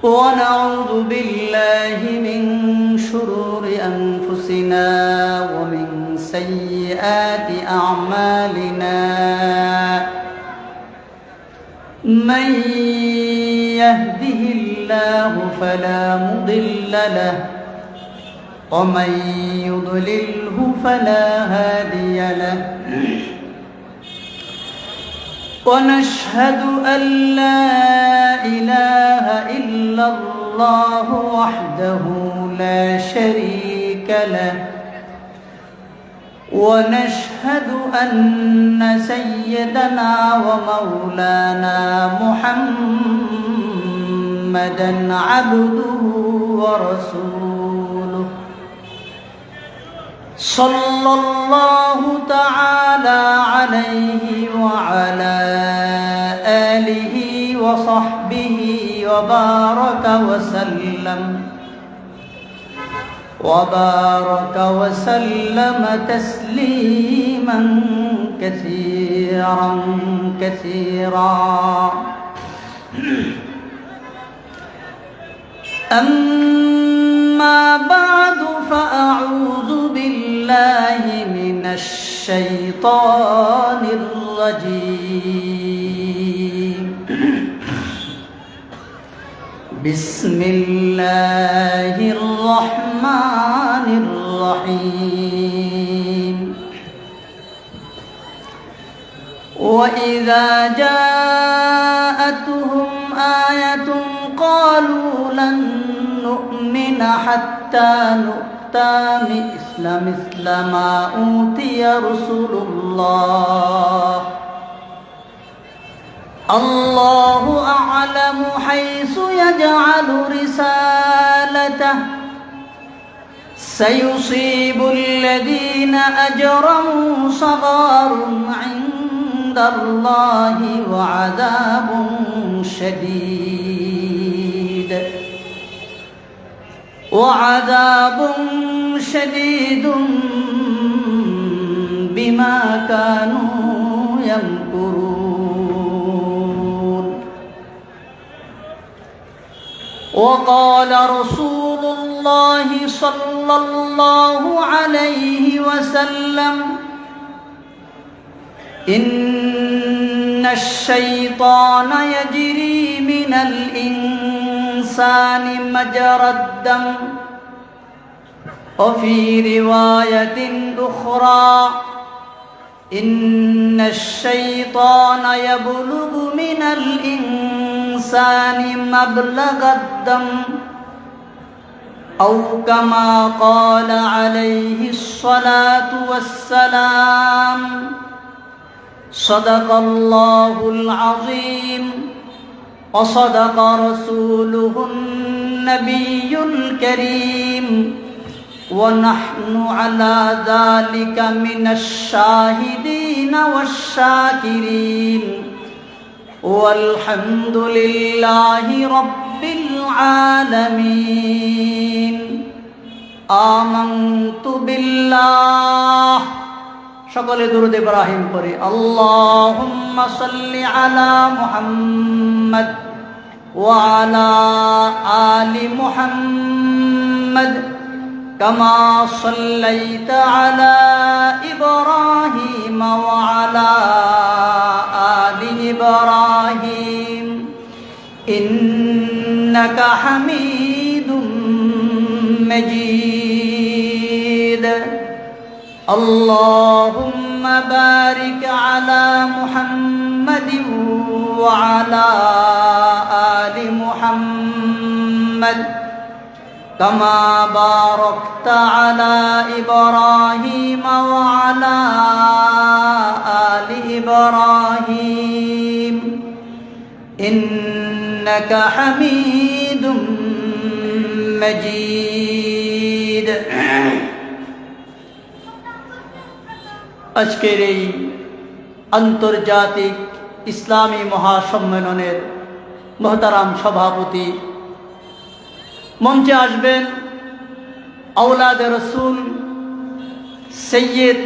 ونعوذ بالله من شرور أنفسنا ومن سيئات أعمالنا من يهده الله فلا مضل له ومن يضلله فلا هادي له ونشهد أن لا إله إلا الله وحده لا شريك له ونشهد أن سيدنا ومولانا محمدا عبده ورسوله صلى الله تعالى عليه وعلى آله وصحبه وبارك وسلم تسليما كثيرا أما بعد فأعوذ بالله من الشيطان الرجيم بسم الله الرحمن الرحيم وإذا جاءتهم آية قالوا لن نؤمن حتى نؤتى مثل ما أوتي رسل الله الله أعلم حيث يجعل رسالته سيصيب الذين أجرموا صغار عند الله وعذاب شديد بما كانوا يمكرون وقال رسول الله صلى الله عليه وسلم إن الشيطان يجري من الإنسان مجرى الدم وفي رواية أخرى إن الشيطان يبلغ من الإنسان مبلغ الدم أو كما قال عليه الصلاة والسلام صدق الله العظيم وصدق رسوله النبي الكريم ونحن على ذلك من الشاهدين والشاكرين والحمد لله رب العالمين آمنت بالله সকলে দুরূদ ইব্রাহিম পড়ি আল্লাহুম্মা সাল্লি আলা মুহাম্মদ ওয়া আলা আলি মুহাম্মদ কামা সাল্লাইতা আলা ইব্রাহিম ওয়া আলা আলি ইব্রাহিম ইন্নাকা হামিদুম মাজিদ اللهم بارك على محمد وعلى آل محمد كما باركت على إبراهيم وعلى آل إبراهيم إنك حميد مجيد আজকের এই আন্তর্জাতিক ইসলামী মহাসম্মেলনের মহতারাম সভাপতি মঞ্চে আসবেন আওলাদে রসুল সৈয়দ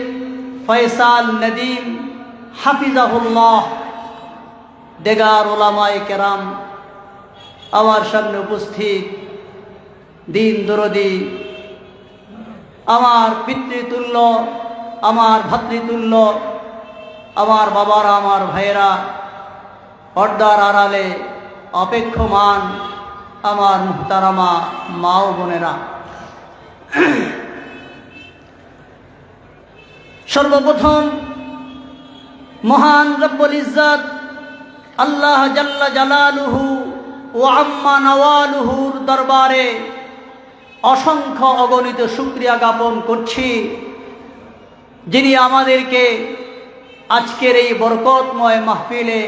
ফয়সাল নদীম হাফিজাহুল্লাহ, দেগার উলামায়ে কেরাম, আমার সামনে উপস্থিত দিন দরদি, আমার পিতৃতুল্য, আমার ভাতৃতুল্য, আমার বাবারা, আমার ভাইয়েরা, পর্দার আড়ালে অপেক্ষমান আমার মুহতারামা মা ও বোনেরা, সর্বপ্রথম মহান রব্বুল ইজ্জত আল্লাহ জাল্লা জালালুহু ও আম্মা নওয়ালুহুর দরবারে অসংখ্য অগণিত শুকরিয়া জ্ঞাপন করছি, যিনি আমাদেরকে আজকের এই বরকতময় মাহফিলে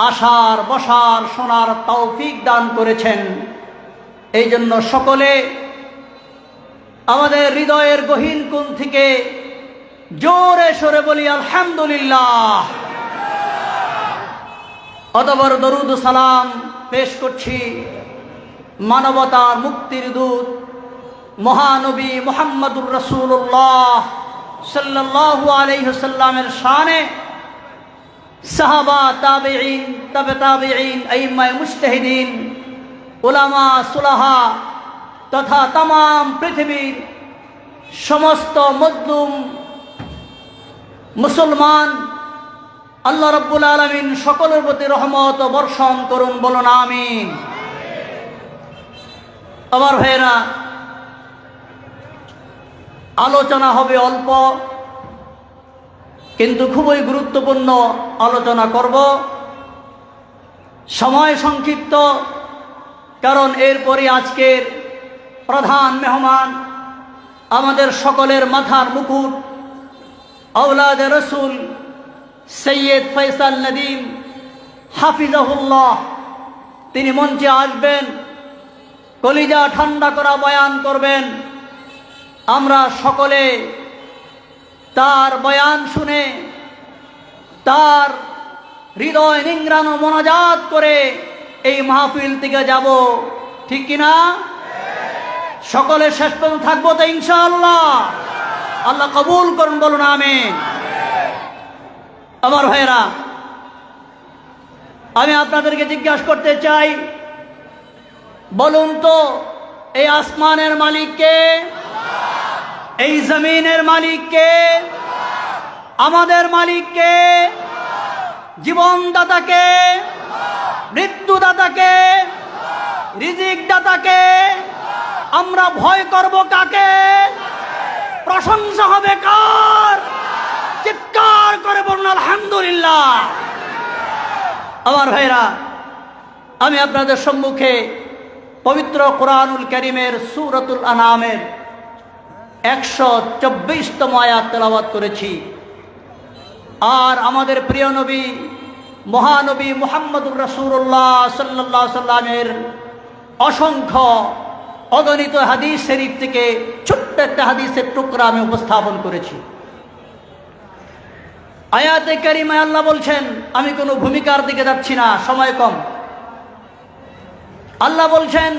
আসার, বসার, শোনার তৌফিক দান করেছেন। এই জন্য সকলে আমাদের হৃদয়ের গহীন কোণ থেকে জোরে সরে বলি আলহামদুলিল্লাহ। অতঃপর দরুদ ও সালাম পেশ করছি মানবতার মুক্তির দূত মহানবী মুহাম্মদুর রাসূলুল্লাহ সাল্লাল্লাহু আলাইহি ওয়াসাল্লামের শানে, সাহাবা, তাবেঈন, তাবে তাবেঈন, আইম্মায়ে মুজতাহিদিন, উলামা, সুলাহা তথা তামাম পৃথিবীর সমস্ত মজলুম মুসলমান আল্লাহ রাব্বুল আলামিন সকলের প্রতি রহমত বর্ষণ করুন, বলুন আমিন। আমার ভাইয়েরা, আলোচনা হবে অল্প, কিন্তু খুবই গুরুত্বপূর্ণ আলোচনা করব। সময় সংক্ষিপ্ত, কারণ এরপরে আজকের প্রধান মেহমান, আমাদের সকলের মাথার মুকুট, আওলাদে রসুল সৈয়দ ফয়সাল নদীম হাফিজাহুল্লাহ, তিনি মঞ্চে আসবেন, কলিজা ঠান্ডা করা বয়ান করবেন। আমরা সকলে তার বয়ান শুনে তার হৃদয় নিংড়ানো মোনাজাত করে এই মাহফিল থেকে যাব, ঠিক কিনা? সকলে শেষ পর্যন্ত থাকবো তো ইনশাআল্লাহ? আল্লাহ কবুল করুন, বলুন আমিন। আমার ভাইয়েরা, আমি আপনাদেরকে জিজ্ঞাসা করতে চাই, বলুন তো এই আসমানের মালিক কে? এই জমিনের মালিক কে? আমাদের মালিক কে? জীবনদাতা কে? মৃত্যুদাতা কে? রিজিক দাতা কে? আমরা ভয় করব কাকে? প্রশংসা হবে কার? চিৎকার করে বলুন আলহামদুলিল্লাহ। আমার ভাইরা, আমি আপনাদের সম্মুখে পবিত্র কোরআনুল কারীমের সূরাতুল আনামের 124তম আয়াত তেলাওয়াত করেছি। আর আমাদের প্রিয় নবী মহানবী মুহাম্মদুর রাসূলুল্লাহ সাল্লাল্লাহু আলাইহি সাল্লামের অসংখ্য অগণিত হাদিস শরীফ থেকে ছোট্ট একটা হাদিসের টুকরা আমি উপস্থাপন করেছি। আয়াতে কারিমায় আল্লাহ বলছেন, আমি কোনো ভূমিকার দিকে যাচ্ছি না, সময় কম। আল্লাহ বলছেন,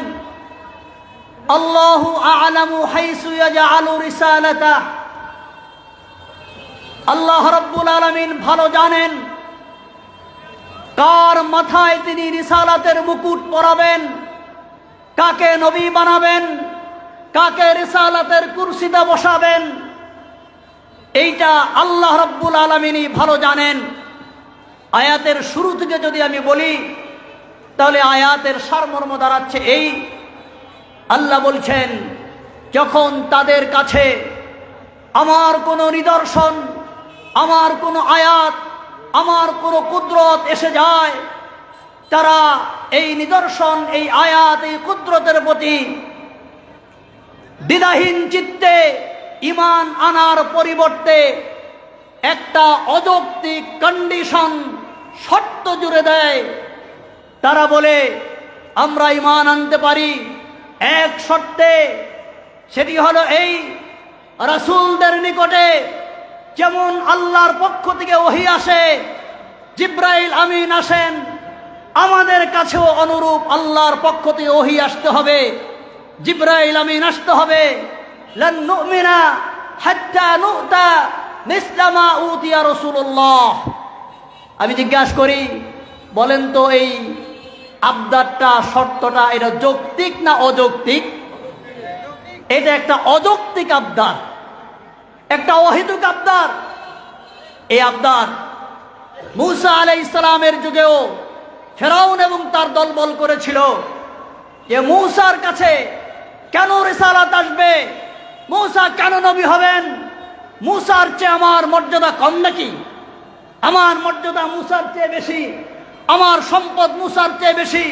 আল্লাহু আ'লামু হাইসু ইয়াজআলু রিসালাতাহ, আল্লাহ রাব্বুল আলামিন ভালো জানেন কার মাথায় তিনি রিসালাতের মুকুট পরাবেন, কাকে নবী বানাবেন, কাকে রিসালাতের কুরসিতে বসাবেন। এইটা আল্লাহ রাব্বুল আলামিনই ভালো জানেন। আয়াতের শুরু থেকে যদি আমি বলি, তাহলে আয়াতের সারমর্ম দাঁড়াচ্ছে এই, আল্লাহ বলছেন, যখন তাদের কাছে আমার কোনো নিদর্শন, আমার কোনো আয়াত, আমার কোনো কুদরত এসে যায়, তারা এই নিদর্শন, এই আয়াত, এই কুদরতের প্রতি দ্বিধাহীন চিত্তে ঈমান আনার পরিবর্তে একটা অযৌক্তিক কন্ডিশন, শর্ত জুড়ে দেয়। তারা বলে, আমরা ঈমান আনতে পারি এক শর্তে, সেটি হলো এই, রাসূলদের নিকটে যেমন আল্লাহর পক্ষ থেকে ওহী আসে, জিবরাইল আমিন আসেন, আমাদের কাছেও অনুরূপ আল্লাহর পক্ষ থেকে ওহী আসতে হবে, জিবরাইল আমিন আসতে হবে। লান নুমিনা হাত্তা নুতা মিসলা মা উতিয়া রাসূলুল্লাহ। আমি জিজ্ঞাসা করি, বলেন তো এই আবদারটা, শর্তটা এটা যৌক্তিক না অযৌক্তিক? এটা একটা অযৌক্তিক আবদার, একটা অহেতুক আবদার। এই আবদার মূসা আলাইহিস সালামের যুগেও ফেরাউন এবং তার দলবল করেছিল যে মূসার কাছে কেন রিসালাত আসবে, মূসা কেন নবী হবেন, মূসার চেয়ে আমার মর্যাদা কম নাকি? আমার মর্যাদা মূসার চেয়ে বেশি, আমার সম্পদ মূসার চেয়ে বেশি,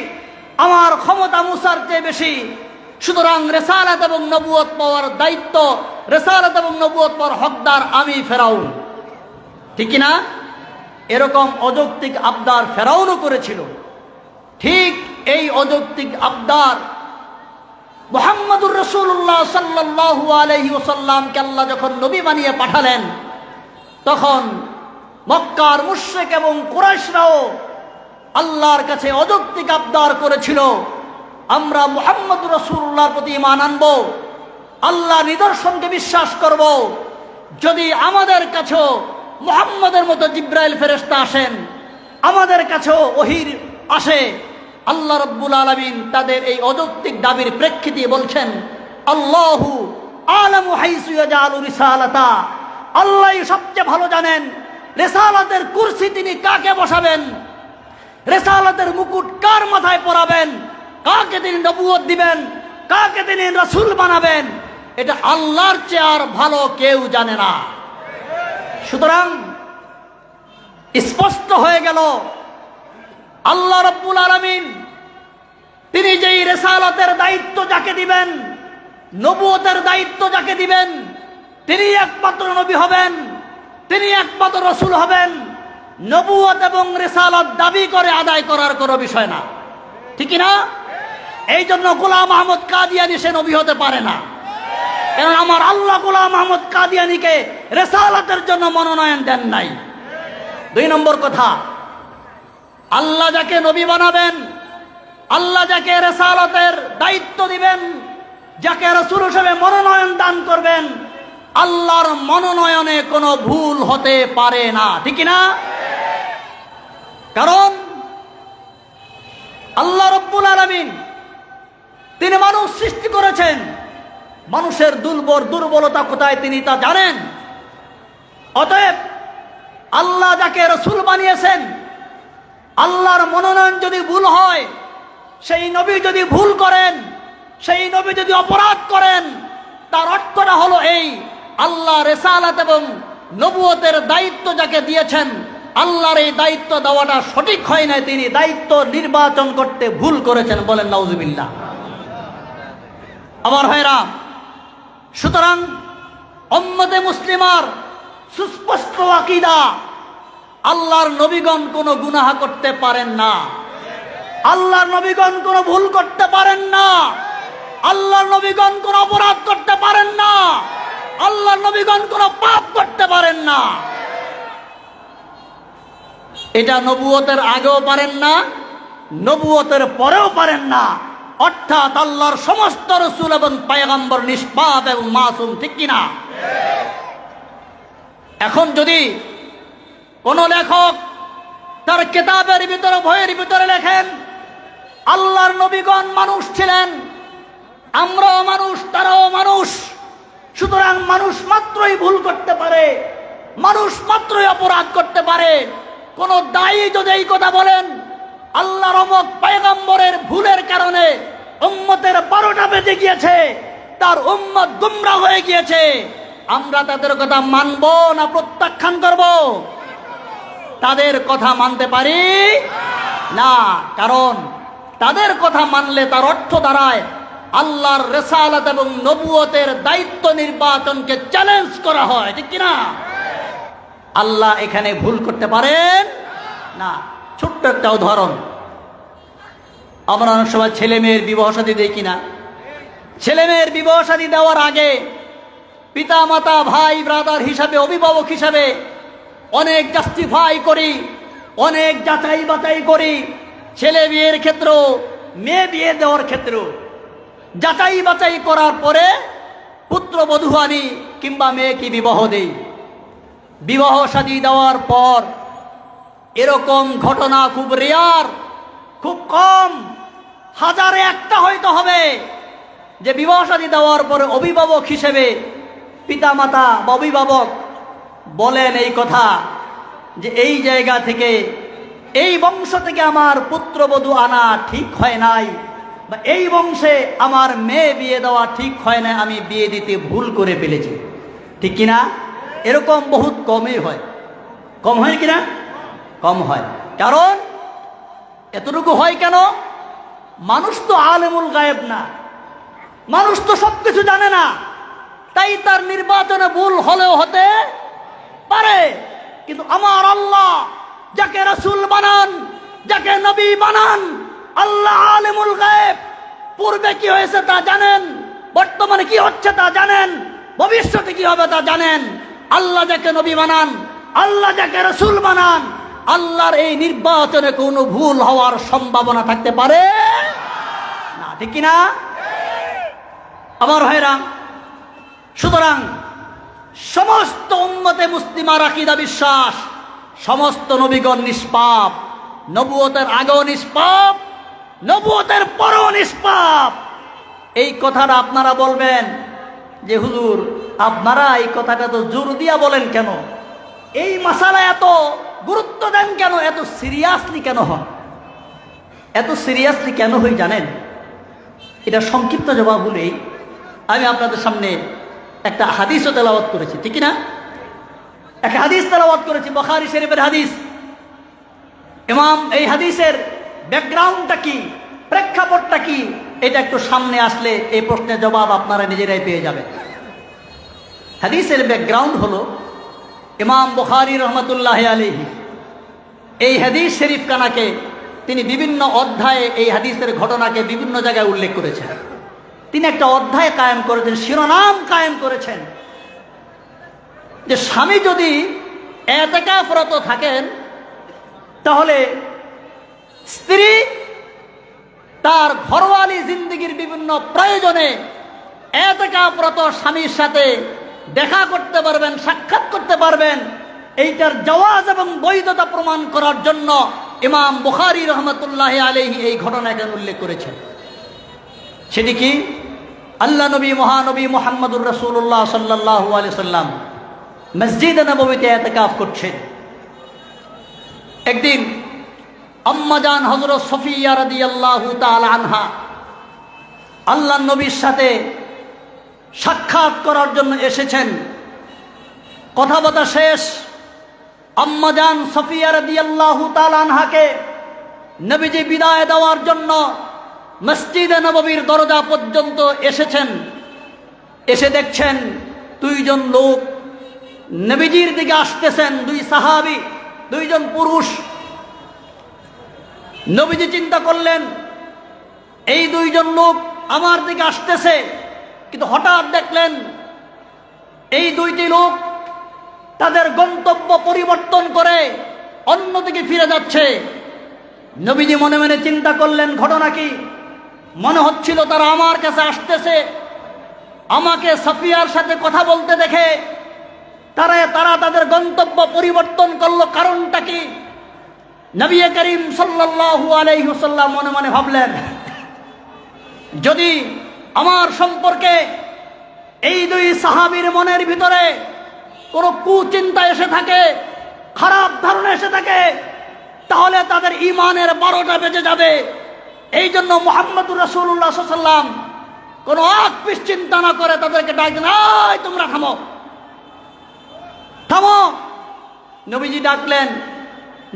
আমার ক্ষমতা মূসার চেয়ে বেশি, সুতরাং রিসালাত এবং নবুয়ত পাওয়ার দায়িত্ব, রিসালাত এবং নবুয়ত পাওয়ার হকদার আমি ফেরাউন। ঠিক কিনা? এরকম অযৌক্তিক আবদার ফেরাউনও করেছিল। ঠিক এই অযৌক্তিক আবদার মুহাম্মদুর রাসূলুল্লাহ সাল্লাল্লাহু আলাইহি ওয়াসাল্লামকে আল্লাহ যখন নবী বানিয়ে পাঠালেন, তখন মক্কার মুশরিক এবং কুরাইশরাও আল্লাহর কাছে অযৌক্তিক আবদার করেছিল, আমরা মুহাম্মদুর রাসূলুল্লাহর প্রতি ঈমান আনব, আল্লাহ নিদর্শনকে বিশ্বাস করব, যদি আমাদের কাছেও মুহাম্মদের মতো জিব্রাইল ফেরেশতা আসেন, আমাদের কাছেও ওহীর আসে। আল্লাহ রাব্বুল আলামিন তাদের এই অযৌক্তিক দাবির প্রেক্ষিতে বলছেন, আল্লাহু আলামু হাইসু ইয়াজালু রিসালাতা, আল্লাহই সবচেয়ে ভালো জানেন রিসালাতের কুরসি তিনি কাকে বসাবেন, রিসালাতের মুকুট কার মাথায় পরাবেন, কাকে তিনি নবুয়ত দিবেন, কাকে তিনি রাসূল বানাবেন, এটা আল্লাহর চেয়ে আর ভালো কেউ জানে না। সুতরাং স্পষ্ট হয়ে গেল আল্লাহ রাব্বুল আলামিন তিনি যেই রিসালাতের দায়িত্ব যাকে দিবেন, নবুয়তের দায়িত্ব যাকে দিবেন, তিনি একমাত্র নবী হবেন, তিনি একমাত্র রাসূল হবেন। নবুয়ত এবং রিসালাত দাবি করে আদায় করার কোনো বিষয় না। ঠিক না? এই জন্য গোলাম আহমদ কাদিয়ানী সে নবী হতে পারে না, কারণ আমার আল্লাহ গোলাম আহমদ কাদিয়ানীকে রিসালাতের জন্য মনোনয়ন দেন নাই। 2 নম্বর কথা, আল্লাহ যাকে নবী বানাবেন, আল্লাহ যাকে রিসালাতের দায়িত্ব দিবেন, যাকে রাসূল হিসেবে মনোনয়ন দান করবেন, আল্লাহর মনোনয়নে কোনো ভুল হতে পারে না। ঠিক না? কারণ আল্লাহ রাব্বুল আলামিন তিনি মানুষ সৃষ্টি করেছেন, মানুষের দুর্বলতা কোথায় তিনি তা জানেন। অতএব আল্লাহ যাকে রাসূল বানিয়েছেন, আল্লাহর মনোনয়ন যদি ভুল হয়, সেই নবী যদি ভুল করেন, সেই নবী যদি অপরাধ করেন, তার অর্থটা হলো এই, আল্লাহ রিসালাত এবং নবুয়তের দায়িত্ব যাকে দিয়েছেন, আল্লাহর এই দায়িত্ব দেওয়াটা সঠিক হয় না, তিনি দায়িত্ব নির্বাচন করতে ভুল করেছেন। বলেন নাউজুবিল্লাহ। আমার ভাইরা, সুতরাং উম্মতে মুসলিমার সুস্পষ্ট আকীদা, আল্লাহর নবীগণ কোনো গুনাহ করতে পারেন না, আল্লাহর নবীগণ কোনো ভুল করতে পারেন না, আল্লাহর নবীগণ কোনো অপরাধ করতে পারেন না, আল্লাহর নবীগণ কোনো পাপ করতে পারেন না। এটা নবুয়তের আগেও পারেন না, নবুয়তের পরেও পারেন না। অর্থাৎ আল্লাহর সমস্ত রাসূল এবং পয়গম্বর নিষ্পাপ এবং মাসুম। ঠিক কিনা? এখন যদি কোন লেখক তার কিতাবের ভিতরে, বইয়ের ভিতরে লেখেন আল্লাহর নবীগণ মানুষ ছিলেন, আমরাও মানুষ, তারাও মানুষ, সুতরাং মানুষ মাত্রই ভুল করতে পারে, মানুষ মাত্রই অপরাধ করতে পারে, কোন দায়ী যদি এই কথা বলেন আল্লাহর অমুক পয়গম্বরের ভুলের কারণে উম্মতের 12টা বেজে গিয়েছে, তার উম্মত গুমরাহ হয়ে গিয়েছে, আমরা তাদের কথা মানব না প্রত্যাখ্যান করব? তাদের কথা মানতে পারি না, কারণ তাদের কথা মানলে তার অর্থ দাঁড়ায় আল্লাহর রিসালাত এবং নবুয়তের দায়িত্ব নির্বাচনকে চ্যালেঞ্জ করা হয়। ঠিক কিনা? আল্লাহ এখানে ভুল করতে পারেন না। ছোট্ট একটা উদাহরণ, আমরা অনেক সময় ছেলে মেয়ের বিবাহ শাদী দেই কিনা? ছেলে মেয়ের বিবাহ শাদী দেওয়ার আগে পিতা মাতা, ভাই ব্রাদার হিসাবে, অভিভাবক হিসাবে অনেক জাস্টিফাই করি, অনেক যাচাই বাছাই করি। ছেলে বিয়ের ক্ষেত্র, মেয়ে বিয়ে দেওয়ার ক্ষেত্র যাচাই বাছাই করার পরে পুত্র বধূ আনি কিংবা মেয়েকে বিবাহ দেই। বিবাহ শাদী দেওয়ার পর এরকম ঘটনা খুব রেয়ার, খুব কম, হাজারে একটা হয়তো হবে যে বিবাহ শাদী দেওয়ার পরে অভিভাবক হিসেবে পিতামাতা বা অভিভাবক বলেন এই কথা যে এই জায়গা থেকে, এই বংশ থেকে আমার পুত্রবধূ আনা ঠিক হয় নাই, বা এই বংশে আমার মেয়ে বিয়ে দেওয়া ঠিক হয় না, আমি বিয়ে দিতে ভুল করে ফেলেছি। ঠিক কিনা? এরকম বহুত কমই হয়। কম হয় কিনা? কম হয়। কারণ এতটুকু হয় কেন? মানুষ তো আলেমুল গায়েব না, মানুষ তো সব কিছু জানে না, তাই তার নির্বাচনে ভুল হলেও হতে পারে। কিন্তু আমার আল্লাহ যাকে রাসূল বানান, যাকে নবী বানান, আল্লাহ আলেমুল গায়েব। পূর্বে কি হয়েছে তা জানেন, বর্তমানে কি হচ্ছে তা জানেন, ভবিষ্যতে কি হবে তা জানেন। আল্লাহ যাকে নবী বানান, আল্লাহ যাকে রাসূল বানান, আল্লাহর এই নির্বাচনে কোনো ভুল হওয়ার সম্ভাবনা থাকতে পারে না। ঠিক কিনা আমার ভাইরা? সুতরাং সমস্ত উম্মতে মুসলিমার আকীদা বিশ্বাস, সমস্ত নবীগণ নিষ্পাপ, নবুয়তের আগেও নিষ্পাপ, নবুয়তের পরেও নিষ্পাপ। এই কথাটা আপনারা বলবেন যে হুজুর আপনারা এই কথাটা তো জোর দিয়া বলেন কেন, এই মাসালা এত গুরুত্ব দেন কেন, এত সিরিয়াসলি কেন হন? এত সিরিয়াসলি কেন হই জানেন? এটা সংক্ষিপ্ত জবাব হলেই আমি আপনাদের সামনে একটা হাদিসও তেলাওয়াত করেছি। ঠিক না? একটা হাদিস তেলাওয়াত করেছি, বুখারী শরীফের হাদিস। ইমাম এই হাদিসের ব্যাকগ্রাউন্ডটা কি, প্রেক্ষাপটটা কি, এটা একটু সামনে আসলে এই প্রশ্নের জবাব আপনারা নিজেরাই পেয়ে যাবেন। হাদিসের ব্যাকগ্রাউন্ড হলো ইমাম বুখারী রহমতুল্লাহ আলাইহি এই হাদিস শরীফ কানাকে তিনি বিভিন্ন অধ্যায়ে এই হাদিসের ঘটনাকে বিভিন্ন জায়গায় উল্লেখ করেছেন। তিনি একটা অধ্যায় কায়েম করেছেন, শিরোনাম কায়েম করেছেন যে স্বামী যদি এতেকাফরত থাকেন তাহলে স্ত্রী তার ঘরওয়ালি জিন্দেগির বিভিন্ন প্রয়োজনে এতেকাফরত স্বামীর সাথে দেখা করতে পারবেন, সাক্ষাৎ করতে পারবেন। এইটার জাওয়াজ এবং বৈধতা প্রমাণ করার জন্য ইমাম বুখারী রহমতুল্লাহ আলাইহি এই ঘটনা এখানে উল্লেখ করেছেন। সেটি কি? আল্লাহ নবী মহানবী মুহাম্মদুর রাসূলুল্লাহ সাল্লাল্লাহু আলাইহি সাল্লাম মসজিদে নববীতে ইতিকাফ করছেন। একদিন আম্মাজান হযরত সফিয়া রাদিয়াল্লাহু তাআলা আনহা আল্লাহ নবীর সাথে সাক্ষাৎ করার জন্য এসেছেন। কথাবার্তা শেষ, আম্মাজান সফিয়া রাদিয়াল্লাহু তাআলা আনহাকে নবীজি বিদায় দেওয়ার জন্য মসজিদে নববীর দরজা পর্যন্ত এসেছেন। এসে দেখছেন দুইজন লোক নবীজির দিকে আসতেছেন, দুই সাহাবী, দুইজন পুরুষ। নবীজি চিন্তা করলেন এই দুইজন লোক আমার দিকে আসতেছে, কিন্তু হঠাৎ দেখলেন এই দুইটি লোক তাদের গন্তব্য পরিবর্তন করে অন্যদিকে ফিরে যাচ্ছে। নবীজি মনে মনে চিন্তা করলেন ঘটনা কি? মনে হচ্ছিল তারা আমার কাছে আসতেছে, আমাকে সফিয়ার সাথে কথা বলতে দেখে তারা তাদের গন্তব্য পরিবর্তন করলো, কারণটা কি? নবী করিম সাল্লাল্লাহু আলাইহি ওয়াসাল্লাম মনে মনে ভাবলেন যদি আমার সম্পর্কে এই দুই সাহাবীর মনের ভিতরে কোনো কুচিন্তা এসে থাকে, খারাপ ধারণা এসে থাকে, তাহলে তাদের ঈমানের 12টা বেজে যাবে। এই জন্য মুহাম্মদুর রাসূলুল্লাহ সাল্লাল্লাহু আলাইহি ওয়াসাল্লাম কোনো আকপিস চিন্তা না করে তাদেরকে ডাকলেন, এই তোমরা থামো, থামো। নবীজি ডাকলেন,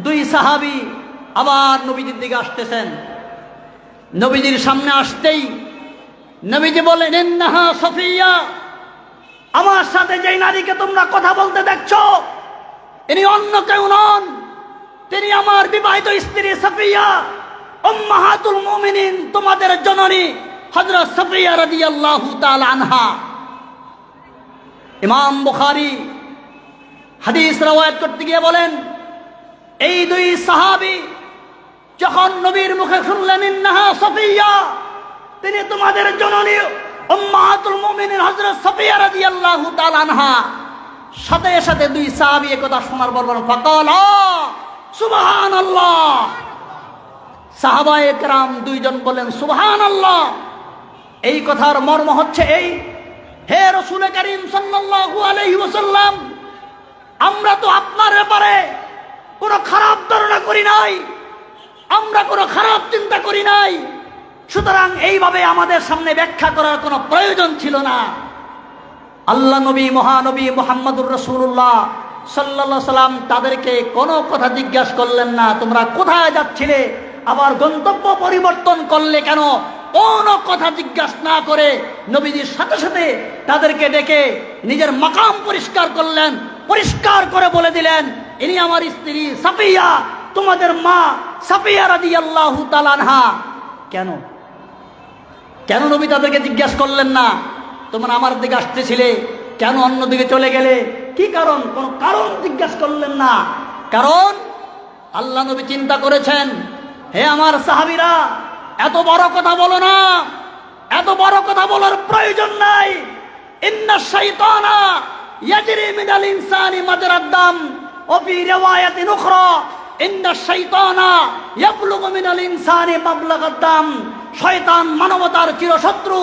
দুই সাহাবী আবার নবীজির দিকে আসতেছেন। নবীজির সামনে আসতেই নবীজি বলেন, ইন্নাহা সফিয়া, আমার সাথে যেই নারীকে তোমরা কথা বলতে দেখছো ইনি অন্য কেউ নন, তিনি আমার বিবাহিত স্ত্রী সফিয়া উম্মাহাতুল মুমিনিন, তোমাদের জননী হযরত সফিয়া রাদিয়াল্লাহু তাআলা আনহা। ইমাম বুখারী হাদিস রওয়ায়াত করতে গিয়ে বলেন এই দুই সাহাবী যখন নবীর মুখে শুনলেন ইন্নাহা সফিয়া, তিনি তোমাদের জননী উম্মাহাতুল মুমিনিন হযরত সফিয়া রাদিয়াল্লাহু তাআলা আনহা, সাথে সাথে দুই সাহাবী একথা শোনার পর বলেন ফাকালা সুবহানাল্লাহ, সাহাবায়ে কেরাম দুইজন বলেন সুবহানাল্লাহ। এই কথার মর্ম হচ্ছে এই, হে রাসূল করিম সাল্লাল্লাহু আলাইহি ওয়াসাল্লাম, আমরা তো আপনার ব্যাপারে কোনো খারাপ ধারণা করি নাই, আমরা কোনো খারাপ চিন্তা করি নাই, সুতরাং এইভাবে আমাদের সামনে ব্যাখ্যা করার কোনো প্রয়োজন ছিল না। আল্লাহ নবী মহানবী মুহাম্মদুর রাসূলুল্লাহ সাল্লাল্লাহু আলাইহি সাল্লাম তাদেরকে কোনো কথা জিজ্ঞাসা করলেন না, তোমরা কোথায় যাচ্ছিলে, আবার গন্তব্য পরিবর্তন করলে কেন, কোনো কথা জিজ্ঞাসা না করে নবীজির সাথে সাথে তাদেরকে ডেকে নিজের মাকাম পরিষ্কার করলেন, পরিষ্কার করে বলে দিলেন, ইনি আমার স্ত্রী সাফিয়া, তোমাদের মা সাফিয়া রাদিয়াল্লাহু তাআলা আনহা। কেন কেন নবী তাদেরকে জিজ্ঞাসা করলেন না, তোমরা আমার দিকে আসতেছিলে, কেন অন্যদিকে চলে গেলে, কি কারণ, কোন কারণ জিজ্ঞাসা করলেন না। কারণ আল্লাহ নবী চিন্তা করেছেন, হে আমার সাহাবীরা, এত বড় কথা বলো না, এত বড় কথা বলার প্রয়োজন নাই। ইন্না শাইতানা ইয়াজরি মিনাল ইনসানি মাজরাদ দাম ওয়া ফি রিওয়ায়াতিন উখরা ইন্না শাইতানা ইয়াবলুগু মিনাল ইনসানি মাবলাগাদ দাম। শয়তান মানবতার চিরশত্রু,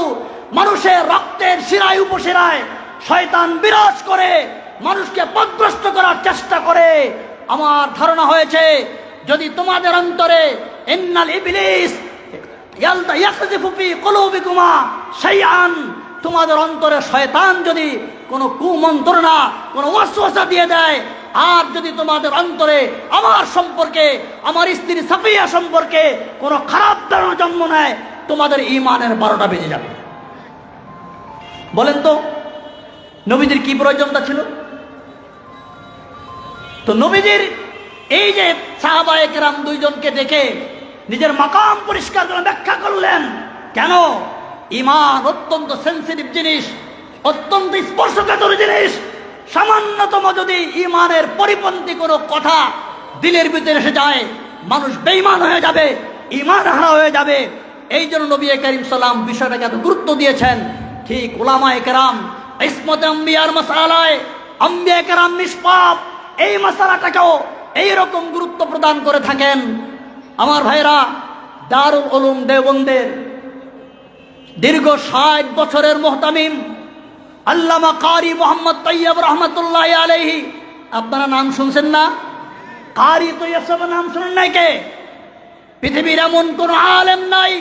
মানুষের রক্তের শিরায় উপশিরায় শয়তান বিরাজ করে, মানুষকে পথভ্রষ্ট করার চেষ্টা করে। আমার ধারণা হয়েছে, যদি তোমাদের অন্তরে ইন্নাল ইবলিস ইয়াকযিফু ফি কুলুবিকুমা শাইআন, তোমাদের অন্তরে শয়তান যদি কোনো কুমন্ত্রণা, কোনো ওয়াসওয়াসা দিয়ে দেয়, আর যদি তোমাদের অন্তরে আমার সম্পর্কে, আমার স্ত্রী সাফিয়া সম্পর্কে কোনো খারাপ ধারণা জন্ম নেয়, তোমাদের ঈমানের 12টা বেজে যাবে। বলেন তো নবীজির কি প্রয়োজনটা ছিল? তো নবীজির এই যে সাহাবায়ে কেরাম দুইজনকে ডেকে নিজের মাকাম পরিষ্কার করে ব্যাখ্যা করলেন, কেন? ঈমান অত্যন্ত সেনসিটিভ জিনিস, অত্যন্ত স্পর্শকাতর জিনিস। সামান্যতম যদি ঈমানের পরিপন্থী কোনো কথা দিলের ভিতরে এসে যায়, মানুষ বেঈমান হয়ে যাবে, ঈমান হারা হয়ে যাবে। এই জন্য নবী করিম সাল্লাম বিষয়টাকে এত গুরুত্ব দিয়েছেন। ঠিক উলামায়ে কেরাম ইসমত আম্বিয়ার মাসালায়, আম্বিয়া কেরাম নিষ্পাপ, এই মাসালাটাকেও এইরকম গুরুত্ব প্রদান করে থাকেন। আমার ভাইরা, দারুল উলুম দেওবন্দের দীর্ঘ 60 বছরের মুহতামিম আল্লামা কারি মোহাম্মদ তৈয়ব রহমতুল্লাহ আলাইহি, আপনারা নাম শুনছেন না? কারি তৈয়ব সাহেবের নাম শুনেন নাই কে? পৃথিবীর এমন কোন আলেম নাই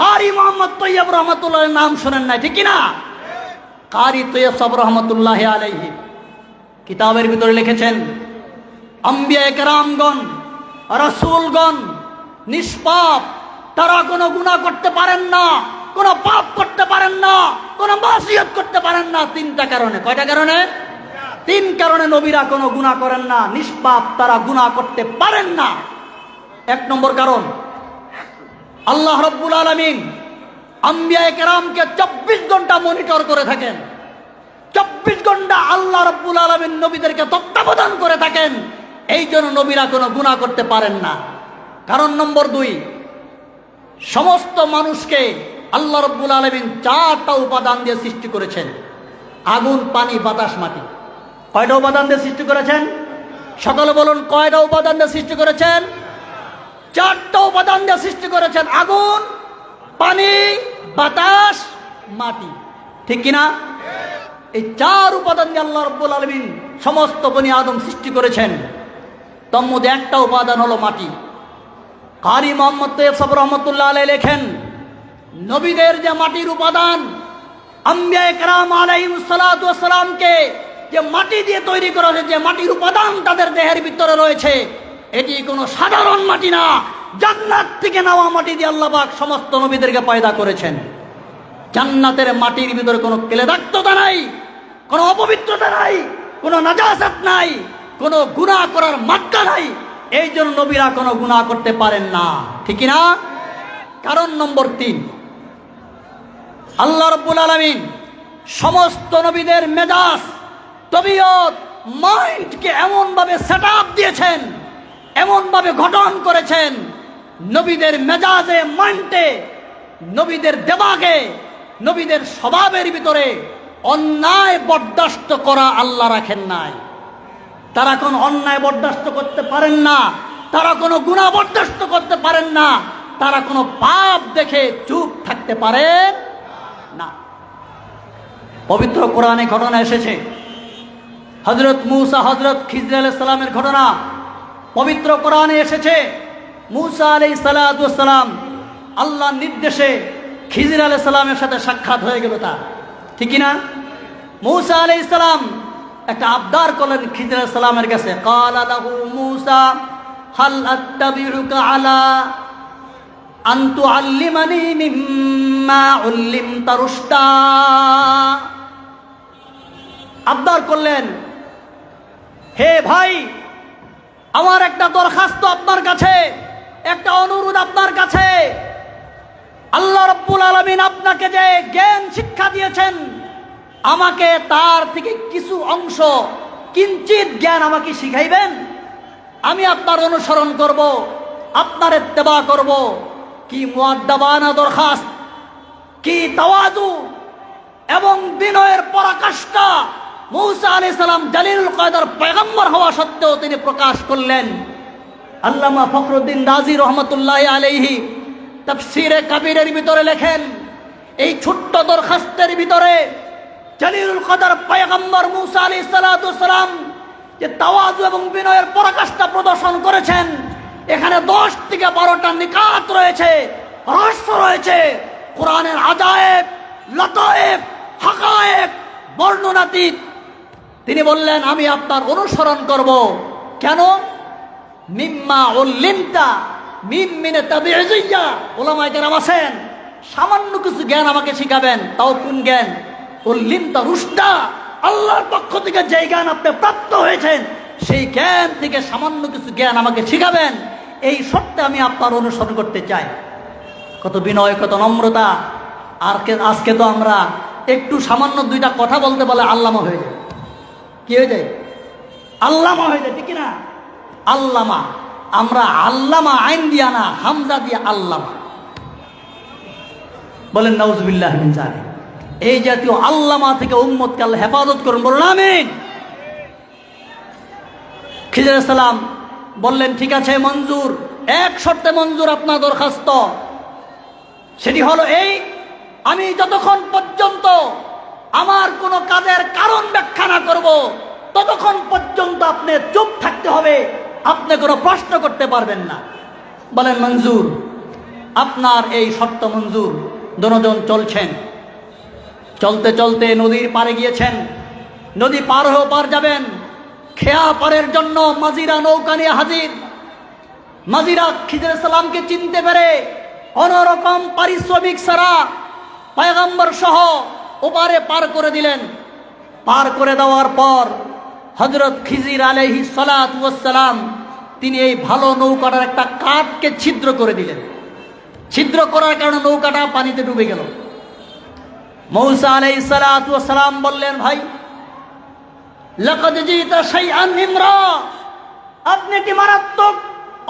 কারি মোহাম্মদ তৈয়ব রহমতুল্লাহ নাম শুনেন নাই, ঠিক না? কারি তৈয়ব সাহেব রহমতুল্লাহ আলাইহি কিতাবের ভিতরে লিখেছেন, আম্বিয়া কেরামগণ, রাসূলগণ নিষ্পাপ, তারা কোনো গুনাহ করতে পারেন না, কোনো পাপ করতে পারেন না, কোনো মাসিয়ত করতে পারেন না। 3টা কারণে। কয়টা কারণে? 3 কারণে নবীরা কোনো গুনাহ করেন না, নিষ্পাপ, তারা গুনাহ করতে পারেন না। 1 নম্বর কারণ, আল্লাহ রাব্বুল আলামিন আম্বিয়া কেরামকে 24 ঘন্টা মনিটর করে থাকেন। 24 ঘন্টা আল্লাহ রাব্বুল আলামিন নবীদেরকে তত্ত্বাবধান করে থাকেন। এই জন্য নবীরা কোনো গুনাহ করতে পারেন না। কারণ নম্বর 2, সমস্ত মানুষকে আল্লাহ রাব্বুল আলামিন 4টা উপাদান দিয়ে সৃষ্টি করেছেন, আগুন, পানি, বাতাস, মাটি। কয়টা উপাদান দিয়ে সৃষ্টি করেছেন? সকলে বলুন, কয়টা উপাদান দিয়ে সৃষ্টি করেছেন? 4টা উপাদান দিয়ে সৃষ্টি করেছেন, আগুন, পানি, বাতাস, মাটি, ঠিক কিনা? এই 4 উপাদান দিয়ে আল্লাহ রাব্বুল আলামিন সমস্ত বনি আদম সৃষ্টি করেছেন। তার মধ্যে একটা উপাদান হলো মাটি। কারি মোহাম্মদ তৈয়ব সাহেব রহমতুল্লাহ আলাইহি লেখেন, নবীদের যে মাটির উপাদান, আম্বিয়া কেরাম আলাইহিস সালাতু ওয়াস সালামকে যে মাটি দিয়ে তৈরি করা হয়েছে, যে মাটির উপাদান তাদের দেহের ভিতরে রয়েছে, এটি কোনো সাধারণ মাটি না, জান্নাত থেকে নেওয়া মাটি দিয়ে আল্লাহ পাক সমস্ত নবীদেরকে পয়দা করেছেন। জান্নাতের মাটির ভিতরে কোনো ক্লেদাক্ততা নাই, কোনো অপবিত্রতা নাই, কোনো নাজাসাত নাই, কোনো গুনাহ করার মাত্রা নাই। এই জন্য নবীরা কোনো গুনাহ করতে পারেন না, ঠিক না? কারণ নম্বর 3, আল্লাহ রাব্বুল আলামিন সমস্ত নবীদের মেজাজ, তবিয়ত, মাইন্ডকে এমনভাবে সেট আপ দিয়েছেন, এমনভাবে গঠন করেছেন, নবীদের মেজাজে, মাইন্ডে, নবীদের দেমাগে, নবীদের স্বভাবের ভিতরে অন্যায় বরদাস্ত করা আল্লাহ রাখেন নাই। তারা কোনো অন্যায় বরদাস্ত করতে পারেন না, তারা কোনো গুনাহ বরদাস্ত করতে পারেন না। তারা কোনো পাপ দেখে চুপ থাকতে পারে না। পবিত্র কোরআনে ঘটনা এসেছে, হযরত মূসা হযরত খিজর আলাইহিস সালামের ঘটনা পবিত্র কোরআনে এসেছে। মূসা আলাইহিস সালাম আল্লাহর নির্দেশে খিজর আলাইহিস সালামের সাথে সাক্ষাৎ হয়ে গেল তার, ঠিক কি না? মূসা আলাইহিস সালাম একটা আবদার করলেন খিজর আলাইহিস সালামের কাছে, ক্বালা লাহু মূসা হাল আত্তাবিউকা আলা আন তুআল্লিমানি মিম্মা উল্লিমতা রুশদা। আবদার করলেন, হে ভাই, আমার একটা দরখাস্ত আপনার কাছে, একটা অনুরোধ আপনার কাছে। আল্লাহ রাব্বুল আলামিন আপনাকে যে জ্ঞান শিক্ষা দিয়েছেন, আমাকে তার থেকে কিছু অংশ, কিঞ্চিত জ্ঞান আমাকে শিখাইবেন। আমি আপনার অনুসরণ করব, আপনার ইত্তেবা করব। কি মুআদ্দাবানা দরখাস্ত, কি তাওয়াজু এবং বিনয়ের পরাকাষ্ঠা মূসা আলাইহিস সালাম জালিলুল কদর পয়গম্বর হওয়া সত্ত্বেও তিনি প্রকাশ করলেন। আল্লামা ফখরুদ্দিন রাজি রহমতুল্লাহি আলাইহি তাফসীরে কাবীরের ভিতরে লেখেন, এই ছোট্ট দরখাস্তের ভিতরে জালিলুল কদর পয়গম্বর মূসা আলাইহিস সালাম যে তাওয়াজু এবং বিনয়ের পরাকাষ্ঠা প্রদর্শন করেছেন, এখানে 10 থেকে 12টা নিকাত রয়েছে, রহস্য রয়েছে, কোরআনের আজায়েব, লতায়েব, হাকায়েক, বর্ণনাতীত। তিনি বললেন, আমি আপনার অনুসরণ করব। কেন? মিম্মা উল্লিমতা, মিম মিনে তাবিইজিয়া। ওলামায়ে কেরাম আছেন, সামান্য কিছু জ্ঞান আমাকে শিখাবেন। তাও কোন জ্ঞান? উল্লিমতা রুশদা, আল্লাহর পক্ষ থেকে যে জ্ঞান আপনি প্রাপ্ত হয়েছেন, সেই জ্ঞান থেকে সামান্য কিছু জ্ঞান আমাকে শিখাবেন। এই শর্তে আমি আপনার অনুসরণ করতে চাই। কত বিনয়, কত নম্রতা। আর আজকে তো আমরা একটু সামান্য 2টা কথা বলতে বলে আল্লামা হয়ে যায়। কি হয়ে যায়? আল্লামা হয়ে যায়, ঠিক না? আল্লামা, আমরা আল্লামা আইন দিয়া না, হামজা দিয়া আল্লামা বলেন। নাউজুবিল্লাহ মিন যালিক। এই জাতীয় আল্লামা থেকে উম্মতকে আল্লাহ হেফাজত করুন, বলুন আমিন। খিজর আলাইহিস সালাম বললেন, ঠিক আছে, মঞ্জুর। এক শর্তে মঞ্জুর আপনার দরখাস্ত। সেটি হলো এই, আমি যতক্ষণ পর্যন্ত আমার কোনো কাজের কারণ ব্যাখ্যা না করব, ততক্ষণ পর্যন্ত আপনি চুপ থাকতে হবে, আপনি কোনো প্রশ্ন করতে পারবেন না। বলেন মঞ্জুর। আপনার এই শর্ত মঞ্জুর। দুজন চলছেন, চলতে চলতে নদীর পাড়ে গিয়েছেন। নদী পার হয়ে পার যাবেন, খেয়া পারের জন্য মাজিরা নৌকা নিয়ে হাজির। মাজিরা খিজর আলাইহিস সালামকে চিনতে পেরে অন্যরকম পারিশ্রমিক ছাড়া পয়গম্বর সহ ওপারে পার করে দিলেন। পার করে দেওয়ার পর হযরত খিজির আলাইহিস সালাতু ওয়াস সালাম তিনি এই ভালো নৌকাটার একটা কাঠকে ছিদ্র করে দিলেন। ছিদ্র করার কারণে নৌকাটা পানিতে ডুবে গেল। মূসা আলাইহিস সালাতু ওয়াস সালাম বললেন, ভাই, লাকাদ জিতা শাইআন ইমরা, আপনি কি মারাত্মক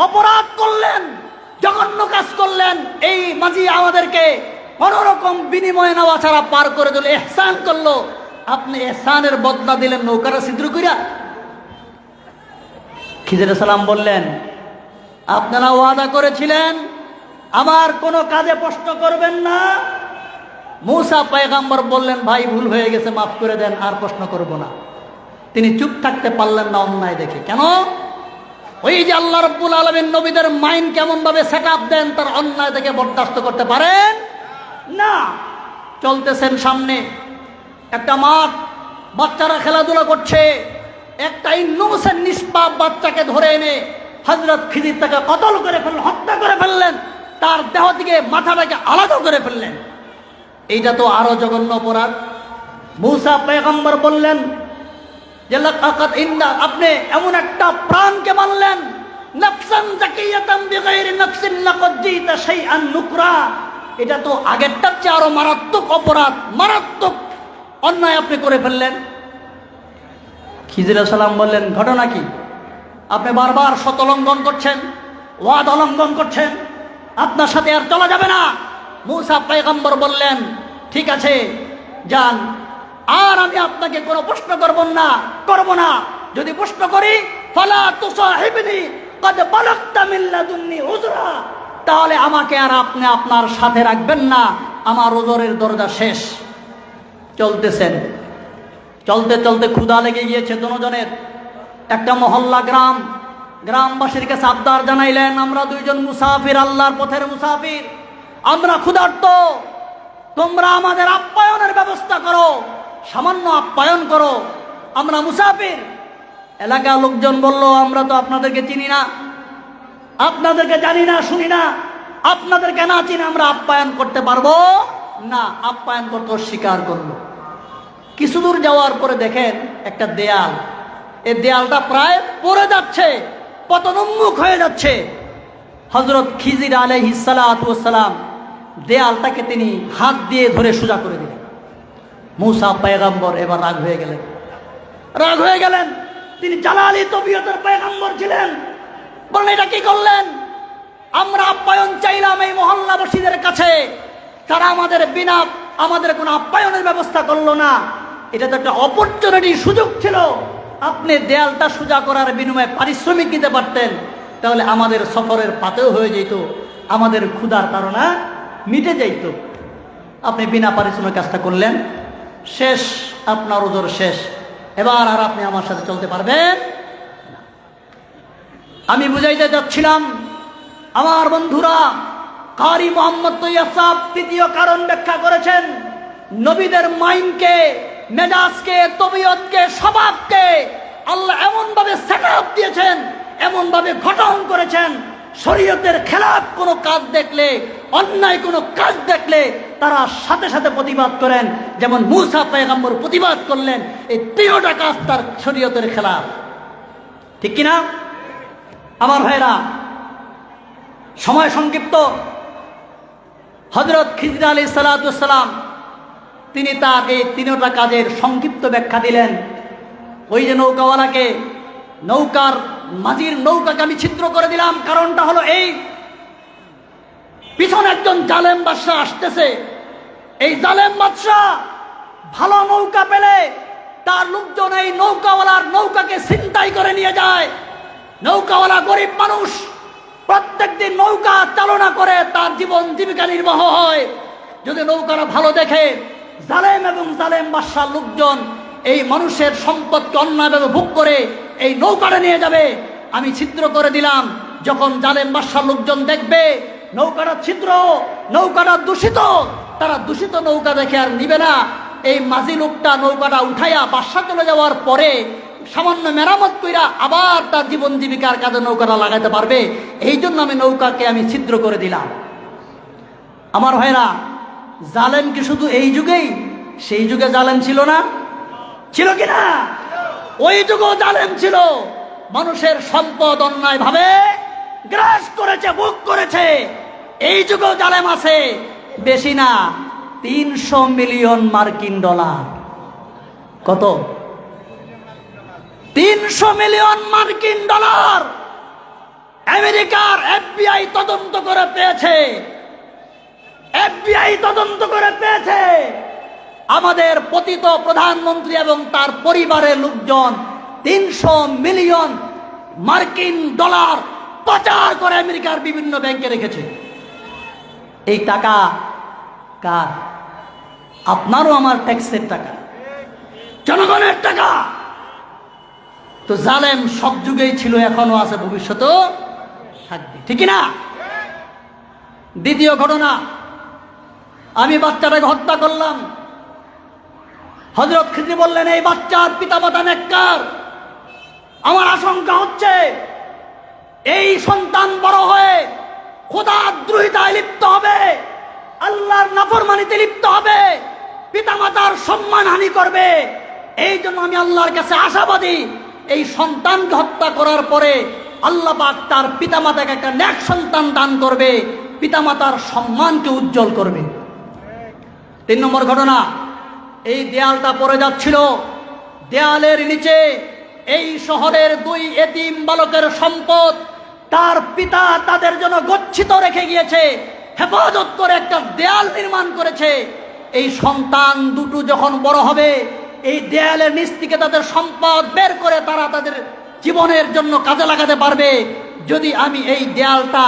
অপরাধ করলেন, জঘন্য কাজ করলেন। এই মাঝি আমাদেরকে কোনোরকম বিনিময় নেওয়া ছাড়া পার করে দিল, ইহসান করলো। আপনি ইহসানের বদলা দিলেন নৌকাটা ছিদ্র কইরা। খিজর আলাইহিস সালাম বললেন, আপনারা ওয়াদা করেছিলেন আমার কোনো কাজে প্রশ্ন করবেন না। মূসা পয়গম্বর বললেন, ভাই, ভুল হয়ে গেছে, মাফ করে দেন, আর প্রশ্ন করব না। তিনি চুপ থাকতে পারলেন না অন্যায় দেখে। কেন? ওই যে আল্লাহ রাব্বুল আলামিন নবীদের মাইন্ড কেমন ভাবে সেট আপ দেন, তার অন্যায় দেখে বরদাস্ত করতে পারেন না। চলতেছেন, সামনে একটা মাঠ, বাচ্চারা খেলাধুলা করছে। একটা ইনোসেন্ট নিষ্পাপ বাচ্চাকে ধরে এনে হযরত খিজির তাকে কতল করে ফেললেন, হত্যা করে ফেললেন, তার দেহ থেকে মাথাটাকে আলাদা করে ফেললেন। এইটা তো আরো জঘন্য অপরাধ। মূসা পয়গম্বর বললেন যে লাকাদ ইন্না, আপনি এমন একটা প্রাণকে মারলেন, নাফসান যাকিয়াতান বিগাইরি নাফসিন লাকাদ জিতা শাইআন নুকরা। এটা তো আগেরটার চেয়ে আরো মারাত্মক অপরাধ, মারাত্মক অন্যায় আপনি করে ফেললেন। খিজির আলাইহিস সালাম বললেন, ঘটনা কি? আপনি বারবার শর্ত লঙ্ঘন করছেন, ওয়াদা লঙ্ঘন করছেন, আপনার সাথে আর চলা যাবে না। মূসা পয়গম্বর বললেন, ঠিক আছে, যান, আর আমি আপনাকে কোনো প্রশ্ন করব না। যদি প্রশ্ন করি, ফালা তুসাহিবনি, ক্বাদ বালাগতা মিন লাদুন্নি উযরা, তাহলে আমাকে আর আপনি আপনার সাথে রাখবেন না, আমার ওজরের দরজা শেষ। চলতেছেন, চলতে চলতে ক্ষুধা লেগে গিয়েছে দুজনের। একটা মহল্লা গ্রাম, গ্রামবাসীর কাছে আবদার জানাইলেন, আমরা দুইজন মুসাফির, আল্লাহর পথের মুসাফির, আমরা ক্ষুধার্ত, তোমরা আমাদের আপ্যায়নের ব্যবস্থা করো, সামান্য আপ্যায়ন করো, আমরা মুসাফির। এলাকার লোকজন বলল, আমরা তো আপনাদেরকে চিনি না, আপনাদেরকে জানি না, শুনি না, আপনাদেরকে না চিনি আমরা আপ্যায়ন করতে পারবো না। আপ্যায়ন করতে অস্বীকার করলো। কিছু দূর যাওয়ার পরে দেখেন একটা দেয়াল, এই দেয়ালটা প্রায় পড়ে যাচ্ছে, পতনোন্মুখ হয়ে যাচ্ছে। হযরত খিজির আলাইহিস সালাতু ওয়াস সালাম দেয়ালটাকে তিনি হাত দিয়ে ধরে সোজা করে দিলেন। মূসা পয়গম্বর এবার রাগ হয়ে গেলেন। তিনি জালালি তবিয়তের পয়গম্বর ছিলেন। বলেন, এটা কি করলেন? আমরা আপ্যায়ন চাইলাম এই মহল্লাবাসীদের কাছে, তারা আমাদের কোনো আপ্যায়নের ব্যবস্থা করলো না। এটা তো একটা অপরচুনিটি, সুযোগ ছিল। আপনি দেয়ালটা সোজা করার বিনিময়ে পারিশ্রমিক নিতে পারতেন, তাহলে আমাদের সফরের পাতেও হয়ে যেত, আমাদের ক্ষুধার তাড়না মিটে যাইত। আপনি বিনা পারিশ্রমিক কাজটা করলেন, শেষ, আপনার ওজর শেষ। এবার আর আপনি আমার সাথে চলতে পারবেন না। আমি বুঝাইতে যাচ্ছিলাম, আমার বন্ধুরা, কারি মোহাম্মদ তৈয়ব সাহেব তৃতীয় কারণ ব্যাখ্যা করেছেন। নবীদের মাইন্ডকে, মেজাজকে, তবিয়তকে, স্বভাবকে আল্লাহ এমনভাবে সেট আপ দিয়েছেন, এমনভাবে গঠন করেছেন, শরীয়তের খেলাফ কোনো কাজ দেখলে, অন্যায় কোনো কাজ দেখলে তারা সাথে সাথে প্রতিবাদ করেন। যেমন মূসা পয়গম্বর প্রতিবাদ করলেন, এই তিনটা কাজ তার শরীয়তের খেলাফ। ঠিক কিনা আমার ভাইরা? সময় সংক্ষিপ্ত। হযরত খিজির আলাইহিস সালাতু ওয়াস সালাম তিনি তার এই তিনটা কাজের সংক্ষিপ্ত ব্যাখ্যা দিলেন। ওই যে নৌকাওয়ালাকে, নৌকার মাঝির নৌকাকে আমি ছিদ্র করে দিলাম, কারণটা হলো এই, পিছনে একজন জালেম বাদশা আসতেছে। এই জালেম বাদশা ভালো নৌকা পেলে তার লোকজন এই নৌকাওয়ালার নৌকাকে ছিনতাই করে নিয়ে যায়। নৌকাওয়ালা গরিব মানুষ, প্রত্যেকদিন নৌকা চালনা করে তার জীবন জীবিকা নির্বাহ হয়। যদি নৌকাটা ভালো দেখে, জালেম এবং জালেম বাদশার লোকজন এই মানুষের সম্পদকে অন্যায়ভাবে ভোগ করে এই নৌকাটা নিয়ে যাবে। আমি ছিদ্র করে দিলাম। যখন জালেম বাদশার লোকজন দেখবে নৌকাটা ছিদ্র, নৌকাটা দূষিত, তারা দূষিত নৌকা দেখে আর নিবে না। এই মাঝি লোকটা নৌকাটা উঠাইয়া বাদশা চলে যাওয়ার পরে সামান্য মেরামত কইরা আবার তার জীবন জীবিকার কাজে নৌকাটা লাগাইতে পারবে। এই জন্য আমি নৌকাকে আমি ছিদ্র করে দিলাম। আমার ভাইরা, জালেম কি শুধু এই যুগেই? সেই যুগে জালেম ছিল না? ছিল কিনা? ওই যুগেও জালেম ছিল। মানুষের সম্পদ অন্যায় ভাবে গ্রাস করেছে, ভোগ করেছে। এই যুগেও জালেম আছে। বেশি না, 300 মিলিয়ন মার্কিন ডলার। কত? 300 মিলিয়ন মার্কিন ডলার আমেরিকার FBI তদন্ত করে পেয়েছে। FBI তদন্ত করে পেয়েছে আমাদের পতিত প্রধানমন্ত্রী এবং তার পরিবারের লোকজন 300 মিলিয়ন মার্কিন ডলার পাচার করে আমেরিকার বিভিন্ন ব্যাংকে রেখেছে। এই টাকা কার? আপনারও আমার ট্যাক্সের টাকা, জনগণের টাকা। তো জালেম সব যুগেই ছিল, এখনো আছে, ভবিষ্যতেও থাকবে। ঠিক না? দ্বিতীয় ঘটনা, আমি বাচ্চাটাকে হত্যা করলাম। হযরত খিজির বললেন, এই বাচ্চার পিতামাতা নেককার। আমার আশঙ্কা হচ্ছে এই সন্তান বড় হয়ে খোদাদ্রোহিতায় লিপ্ত হবে, আল্লাহর নাফরমানিতে লিপ্ত হবে, পিতামাতার সম্মানহানি করবে। এই জন্য আমি আল্লাহর কাছে আশাবাদী, এই সন্তানকে হত্যা করার পরে আল্লাহ পাক তার পিতামাতাকে একটা নেক সন্তান দান করবে, পিতামাতার সম্মানকে উজ্জ্বল করবে। 3 নম্বর ঘটনা, এই দেয়ালটা পড়ে যাচ্ছিল। দেয়ালের নিচে এই শহরের 2 এতিম বালকের সম্পদ তার পিতা তাদের জন্য গচ্ছিত রেখে গিয়েছে, হেফাজত করে একটা দেয়াল নির্মাণ করেছে। এই সন্তান দুটো যখন বড় হবে, এই দেয়ালের নিচ থেকে তাদের সম্পদ বের করে তারা তাদের জীবনের জন্য কাজে লাগাতে পারবে। যদি আমি এই দেয়ালটা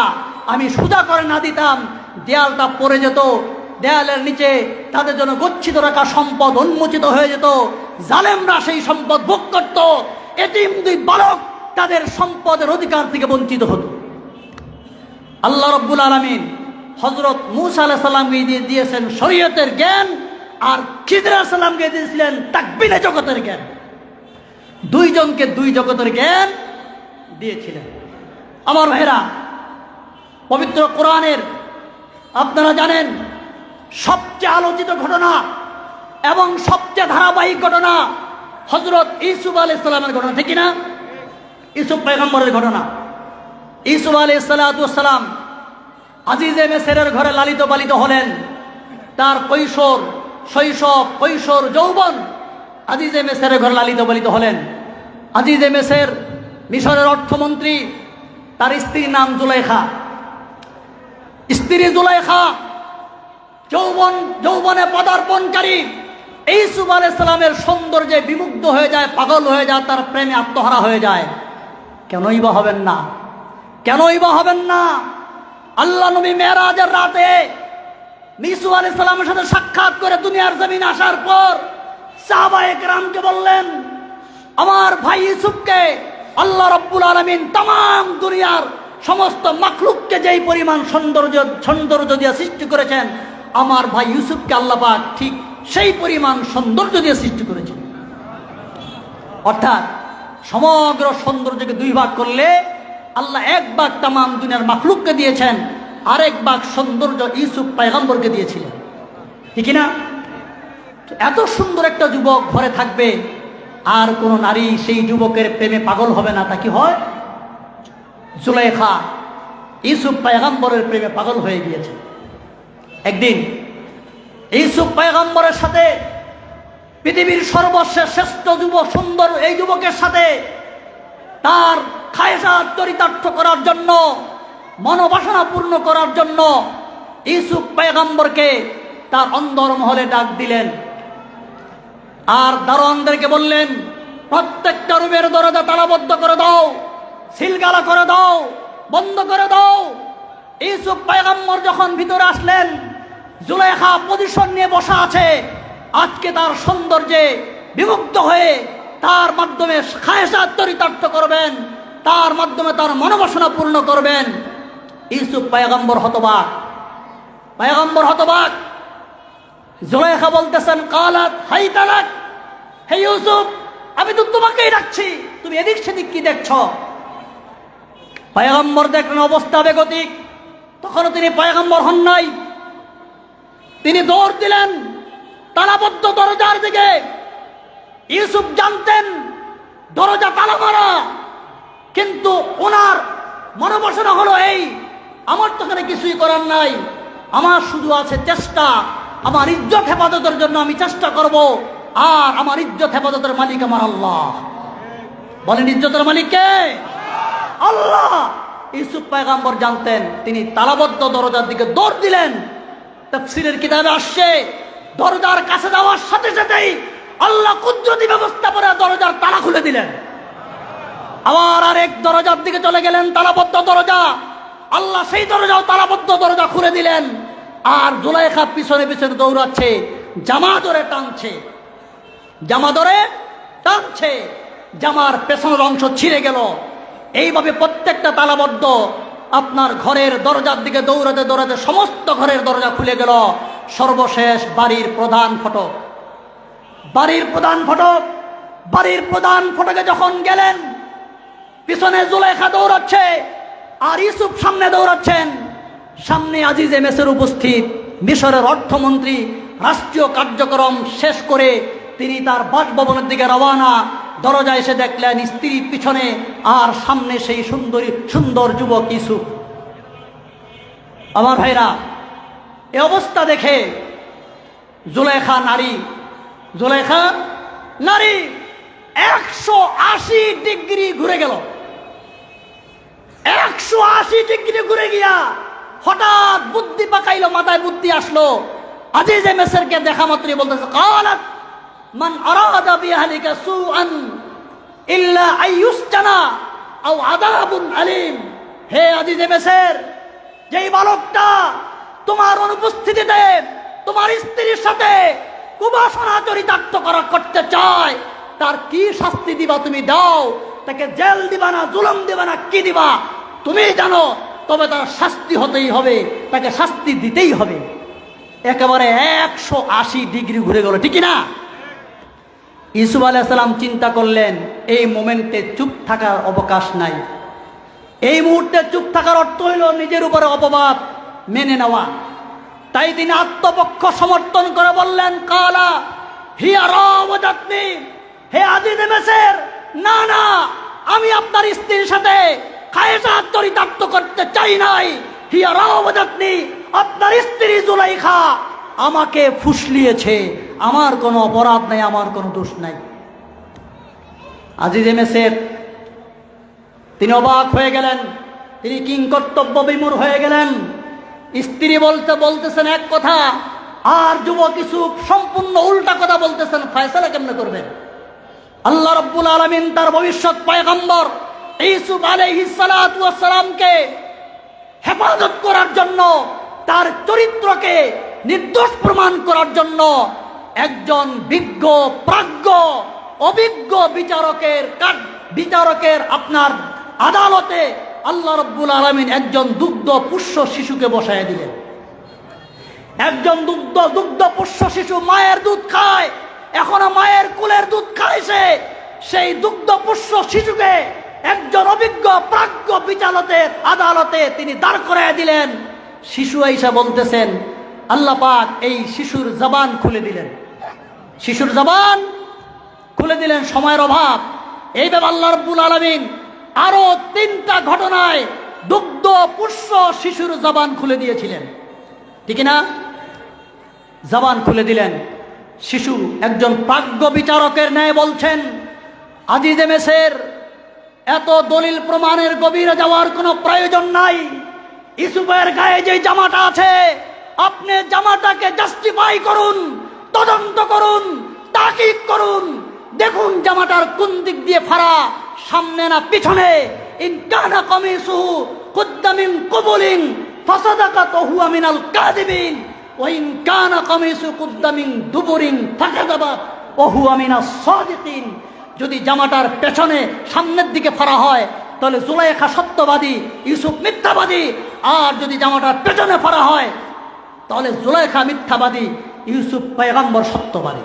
আমি সোজা করে না দিতাম, দেয়ালটা পড়ে যেত, দেয়ালের নিচে তাদের জন্য গচ্ছিত রাখা সম্পদ উন্মোচিত হয়ে যেত, জালেমরা সেই সম্পদ ভোগ করত, এতিম দুই বালক তাদের সম্পদের অধিকার থেকে বঞ্চিত হতো। আল্লাহ রাব্বুল আলামিন হযরত মূসা আলাইহিস সালামকে দিয়েছেন শরীয়তের জ্ঞান, আর খিদর আলাইহিস সালামকে দিয়েছিলেন তাকবীরে জগতের জ্ঞান। দুইজনকে দুই জগতের জ্ঞান দিয়েছিলেন। আমার ভাইরা, পবিত্র কোরআনের আপনারা জানেন সবচেয়ে আলোচিত ঘটনা এবং সবচেয়ে ধারাবাহিক ঘটনা হযরত ইউসুফ আলাইহিস সালামের ঘটনা, ঠিক না? ইউসুফ পয়গম্বরের ঘটনা। ইউসুফ আলাইহিস সালাম আজিজে মিসরের ঘরে লালিত পালিত হলেন। তার কৈশোর, শৈশব, কৈশোর, যৌবন আজিজে মিসরের ঘরে লালিত পালিত হলেন। আজিজে মিসর মিশরের অর্থমন্ত্রী, তার স্ত্রীর নাম জুলাইখা। স্ত্রী জুলাইখা যৌবনে পদার্পণকারী ইউসুফ আলাইহিস সালামের সৌন্দর্যে বিমুগ্ধ হয়ে যায়, পাগল হয়ে যায়, তার প্রেমে আত্মহারা হয়ে যায়। কেনই বা হবেন না? কেনই বা হবেন না? আল্লাহ নবী মেরাজের রাতে ইউসুফ আলাইহিস সালামের সাথে সাক্ষাৎ করে দুনিয়ার জমিনে আসার পর সাহাবায়ে কেরামকে বললেন, আমার ভাই ইউসুফকে আল্লাহ রাব্বুল আলামিন তামাম দুনিয়ার সমস্ত মাখলুককে যেই পরিমাণ সৌন্দর্য দিয়ে সৃষ্টি করেছেন, আমার ভাই ইউসুফকে আল্লাহ পাক ঠিক সেই পরিমাণ সৌন্দর্য দিয়ে সৃষ্টি করেছেন। অর্থাৎ সমগ্র সৌন্দর্যকে দুই ভাগ করলে আল্লাহ এক ভাগ তামাম দুনিয়ার মাখলুককে দিয়েছেন, আরেক ভাগ সৌন্দর্য ইউসুফ পয়গম্বরকে দিয়েছিলেন, ঠিক না? এত সুন্দর একটা যুবক ঘরে থাকবে, আর কোন নারী সেই যুবকের প্রেমে পাগল হবে না? তা কি হয়? জুলাইখা ইউসুফ পয়গম্বরের প্রেমে পাগল হয়ে গিয়েছে। একদিন ইউসুফ পয়গম্বরের সাথে, পৃথিবীর সর্বশেষ শ্রেষ্ঠ যুবক, সুন্দর এই যুবকের সাথে তার খায়সাত চরিতার্থ করার জন্য, মনোবাসনা পূর্ণ করার জন্য ইউসুফ পয়গম্বরকে তার অন্দরমহলে ডাক দিলেন। আর দারোয়ানদেরকে বললেন, প্রত্যেকটা রুমের দরজা তালাবদ্ধ করে দাও, সিলগালা করে দাও, বন্ধ করে দাও। ইউসুফ পয়গম্বর যখন ভিতরে আসলেন, জুলাইখা পজিশন নিয়ে বসা আছে। আজকে তার সৌন্দর্যে বিমুগ্ধ হয়ে তার মাধ্যমে খায়সাত চরিতার্থ করবেন, তার মাধ্যমে তার মনোবাসনা পূর্ণ করবেন। ইউসুফ পয়গম্বর হতবাক, পয়গম্বর হতবাক। জুলাইখা বলতেছেন, কালাত হাই তালাক, হে ইউসুফ, আমি তো তোমাকেই ডাকছি, তুমি এদিক সেদিক কি দেখছ? পয়গম্বর দেখলেন অবস্থা বেগতিক, তখনও তিনি পয়গম্বর হন নাই। তিনি দৌড় দিলেন তালাবদ্ধ দরজার দিকে। ইউসুফ জানতেন দরজা তালা মারা, কিন্তু ওনার মনোবাসনা হলো এই, আমার তো এখানে কিছুই করার নাই, আমার শুধু আছে চেষ্টা, আমার ইজ্জত হেফাজতের জন্য আমি চেষ্টা করব, আর আমার ইজ্জত হেফাজতের মালিক আমার আল্লাহ। বলেন, ইজ্জতের মালিক কে? আল্লাহ। ইউসুফ পয়গম্বর জানতেন, তিনি তালাবদ্ধ দরজার দিকে দৌড় দিলেন। তাফসীরের কিতাবে আসছে, দরজার কাছে যাওয়ার সাথে সাথেই আল্লাহ কুদরতি ব্যবস্থা করে দরজার তালা খুলে দিলেন। আবার আরেক দরজার দিকে চলে গেলেন, তালাবদ্ধ দরজা, আল্লাহ সেই দরজাও তালাবদ্ধ দরজা খুলে দিলেন। আর জুলাইখা পিছনে পিছনে দৌড়াচ্ছে, জামা ধরে টানছে, জামা ধরে টানছে, জামার পেছনের অংশ ছিঁড়ে গেল। এইভাবে প্রত্যেকটা তালাবদ্ধ আপনার ঘরের দরজার দিকে দৌড়াতে দৌড়াতে সমস্ত ঘরের দরজা খুলে গেল। সর্বশেষ বাড়ির প্রধান ফটক, বাড়ির প্রধান ফটক, বাড়ির প্রধান ফটকে যখন গেলেন, পিছনে জুলাইখা দৌড়াচ্ছে আর ইউসুফ সামনে দৌড়াচ্ছেন। সামনে আজিজে মিসর উপস্থিত, মিশরের অর্থমন্ত্রী। রাষ্ট্রীয় কার্যক্রম শেষ করে তিনি তার বাসভবনের দিকে রওনা। দরজায় এসে দেখলেন স্ত্রী পিছনে, আর সামনে সেই সুন্দর যুবক ইউসুফ। আমার ভাইরা, এই অবস্থা দেখে জুলাইখা নারী, জুলাইখা নারী 180 ডিগ্রি ঘুরে গেল। 180 ডিগ্রি ঘুরে গিয়া হঠাৎ বুদ্ধি পাকাইল, মাথায় বুদ্ধি আসলো। আজিজে মিসরকে দেখা মাত্রই বলতেছে, কালাত মান আরাদা বিআহলিকা সুআন ইল্লা আইয়ুসজানা আও আযাবুন আলীম। হে আজিজে মিসর, যেই বালকটা তোমার অনুপস্থিতিতে তোমার স্ত্রীর সাথে কুবাসনা চরিতার্থ করতে চায়, তার কি শাস্তি দিবা তুমি দাও। তাকে জেল দিবা না জুলুম দিবা না কি দিবা তুমি জানো, তবে তার শাস্তি হতেই হবে, তাকে শাস্তি দিতেই হবে। একেবারে 180 ডিগ্রি ঘুরে গেল, ঠিক না? ইউসুফ আলাইহিস সালাম চিন্তা করলেন এই মোমেন্টে চুপ থাকার অবকাশ নাই। এই মুহূর্তে চুপ থাকার অর্থ হইল নিজের উপরে অপবাদ মেনে নেওয়া। তাই তিনি আত্মপক্ষ সমর্থন করে বললেন, কালা হিয়া রাওয়াদাতনি, হে আজিজে মিসর, না না, আমি আপনার স্ত্রীর সাথে খায়সাত চরিতার্থ করতে চাই নাই। হিয়া রাওয়াদাতনি, আপনার স্ত্রী জুলাইখা আমাকে ফুসলিয়েছে, আমার কোনো অপরাধ নাই, আমার কোনো দোষ নাই। আজিজে মিসর তিনি অবাক হয়ে গেলেন, তিনি কিংকর্তব্য বিমূঢ় হয়ে গেলেন। স্ত্রী বলতেছেন এক কথা, আর যুবক ইউসুফ সম্পূর্ণ উল্টা কথা বলতেছেন। ফয়সালা কেমনে করবেন? আল্লাহ রাব্বুল আলামিন তার ভবিষ্যৎ পয়গম্বর ইউসুফ আলাইহিস সালাতু ওয়াস সালামকে হেফাজত করার জন্য, তার চরিত্রকে নির্দোষ প্রমাণ করার জন্য একজন বিজ্ঞ প্রাজ্ঞ অভিজ্ঞ বিচারকের আপনার আদালতে আল্লাহ রাব্বুল আলামিন একজন দুগ্ধ পুষ্য শিশুকে বসায় দিলেন। একজন দুগ্ধ পুষ্য শিশু মায়ের দুধ খায়, এখনো মায়ের কুলের দুধ খাইছে। সেই দুগ্ধ পুষ্য শিশুকে একজন অভিজ্ঞ প্রাজ্ঞ বিচারকের আদালতে তিনি দাঁড় করায় দিলেন। শিশু আইসা বলতেছেন, আল্লাহ পাক এই শিশুর জবান খুলে দিলেন, শিশুর জবান খুলে দিলেন। সময়ের অভাব, এইভাবে আল্লাহ রাব্বুল আলামিন আরো 3টা ঘটনায় দুগ্ধ পুষ্য শিশুর জবান খুলে দিয়েছিলেন, ঠিক না? জবান খুলে দিলেন। শিশু একজন প্রাজ্ঞ বিচারকের ন্যায় বলছেন, আজিজে মিসর, এত দলিল প্রমাণের গভীরে যাওয়ার কোনো প্রয়োজন নাই। ইউসুফের গায়ে যে জামাটা আছে, আপনি জামাটাকে জাস্টিফাই করুন, তদন্ত করুন, তাকিদ করুন, দেখুন জামাটার কোন দিক দিয়ে ফাড়া, সামনে না পিছনে। ইন কানা কামিসুহু কুদ্দা মিন কুবুলিন ফাসাদাকা হুয়া মিনাল কাযিবিন ওয়া ইন কানা কামিসুহু কুদ্দা মিন দুবুরিন ফাকাযাবা ওয়া হুয়া মিনাস সাদিকিন। যদি জামাটার পেছনে সামনের দিকে ফাড়া হয় তাহলে জুলাইখা সত্যবাদী, ইউসুফ মিথ্যাবাদী। আর যদি জামাটার পেছনে ফাড়া হয় তাহলে জুলাইখা মিথ্যাবাদী, ইউসুফ পয়গম্বর সত্যবাদী।